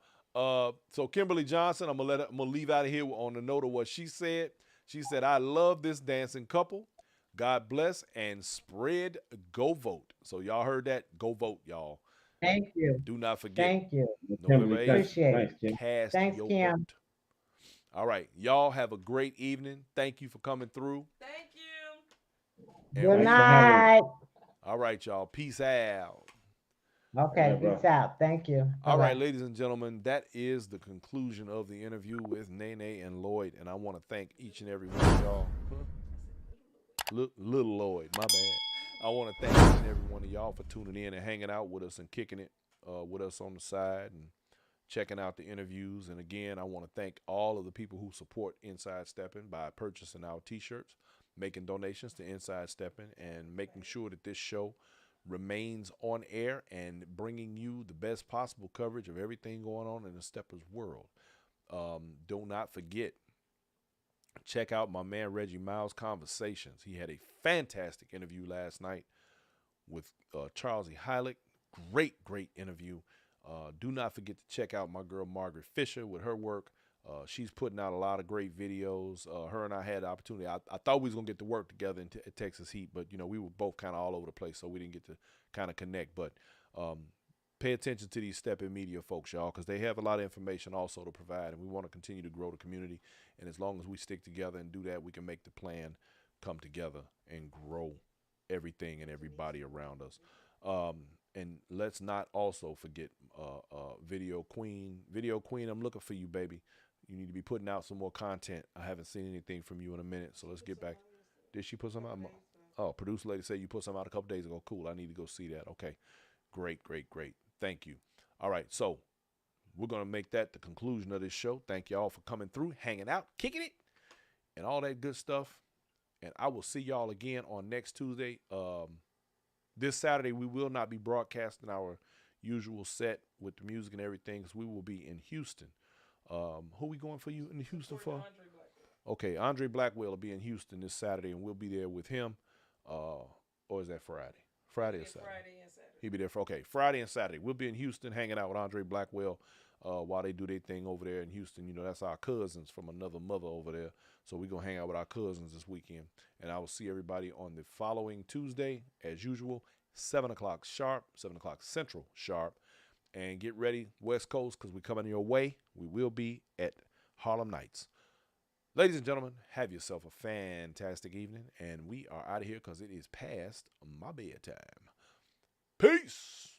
So Kimberly Johnson, I'm gonna leave out of here on the note of what she said. She said, "I love this dancing couple. God bless and spread. Go vote." So y'all heard that? Go vote, y'all. Thank you. Do not forget. Thank you. November 8th. Appreciate it. Thanks, Kim. Cast Thanks, your Kim. vote. All right, y'all have a great evening. Thank you for coming through. Thank you. And Good we- night. All right, y'all. Peace out. Okay, Yeah, bro. peace out. Thank you. All Bye-bye. right, ladies and gentlemen, that is the conclusion of the interview with Nene and Lloyd, and I want to thank each and every one of y'all. Lil Lloyd, my bad. I want to thank each and every one of y'all for tuning in and hanging out with us and kicking it with us on the side and checking out the interviews. And again, I want to thank all of the people who support Inside Steppin' by purchasing our t-shirts, making donations to Inside Steppin', and making sure that this show remains on air and bringing you the best possible coverage of everything going on in the Steppers world. Do not forget, check out my man Reggie Miles' Conversations. He had a fantastic interview last night with Charles E. Heilig. Great interview. Do not forget to check out my girl Margaret Fisher with her work. She's putting out a lot of great videos. Her and I had the opportunity. I thought we was going to get to work together in Texas Heat, but, you know, we were both kind of all over the place, so we didn't get to kind of connect. But pay attention to these Steppin' Media folks, y'all, because they have a lot of information also to provide, and we want to continue to grow the community. And as long as we stick together and do that, we can make the plan come together and grow everything and everybody around us. And let's not also forget Video Queen. Video Queen, I'm looking for you, baby. You need to be putting out some more content. I haven't seen anything from you in a minute, so let's get back. Did she put some out? Oh, producer lady said you put something out a couple days ago. Cool. I need to go see that. Okay. Great, great, great. Thank you. All right. So we're going to make that the conclusion of this show. Thank y'all for coming through, hanging out, kicking it, and all that good stuff. And I will see y'all again on next Tuesday. This Saturday, we will not be broadcasting our usual set with the music and everything because we will be in Houston. Who we going for you in Houston for? Okay, Andre Blackwell will be in Houston this Saturday, and we'll be there with him. Or is that Friday? Friday or Saturday? Friday and Saturday. He'll be there for, okay, Friday and Saturday. We'll be in Houston hanging out with Andre Blackwell while they do their thing over there in Houston. You know, that's our cousins from another mother over there. So we're going to hang out with our cousins this weekend. And I will see everybody on the following Tuesday, as usual, 7 o'clock sharp, 7 o'clock Central sharp. And get ready, West Coast, because we're coming your way. We will be at Harlem Nights. Ladies and gentlemen, have yourself a fantastic evening. And we are out of here because it is past my bedtime. Peace.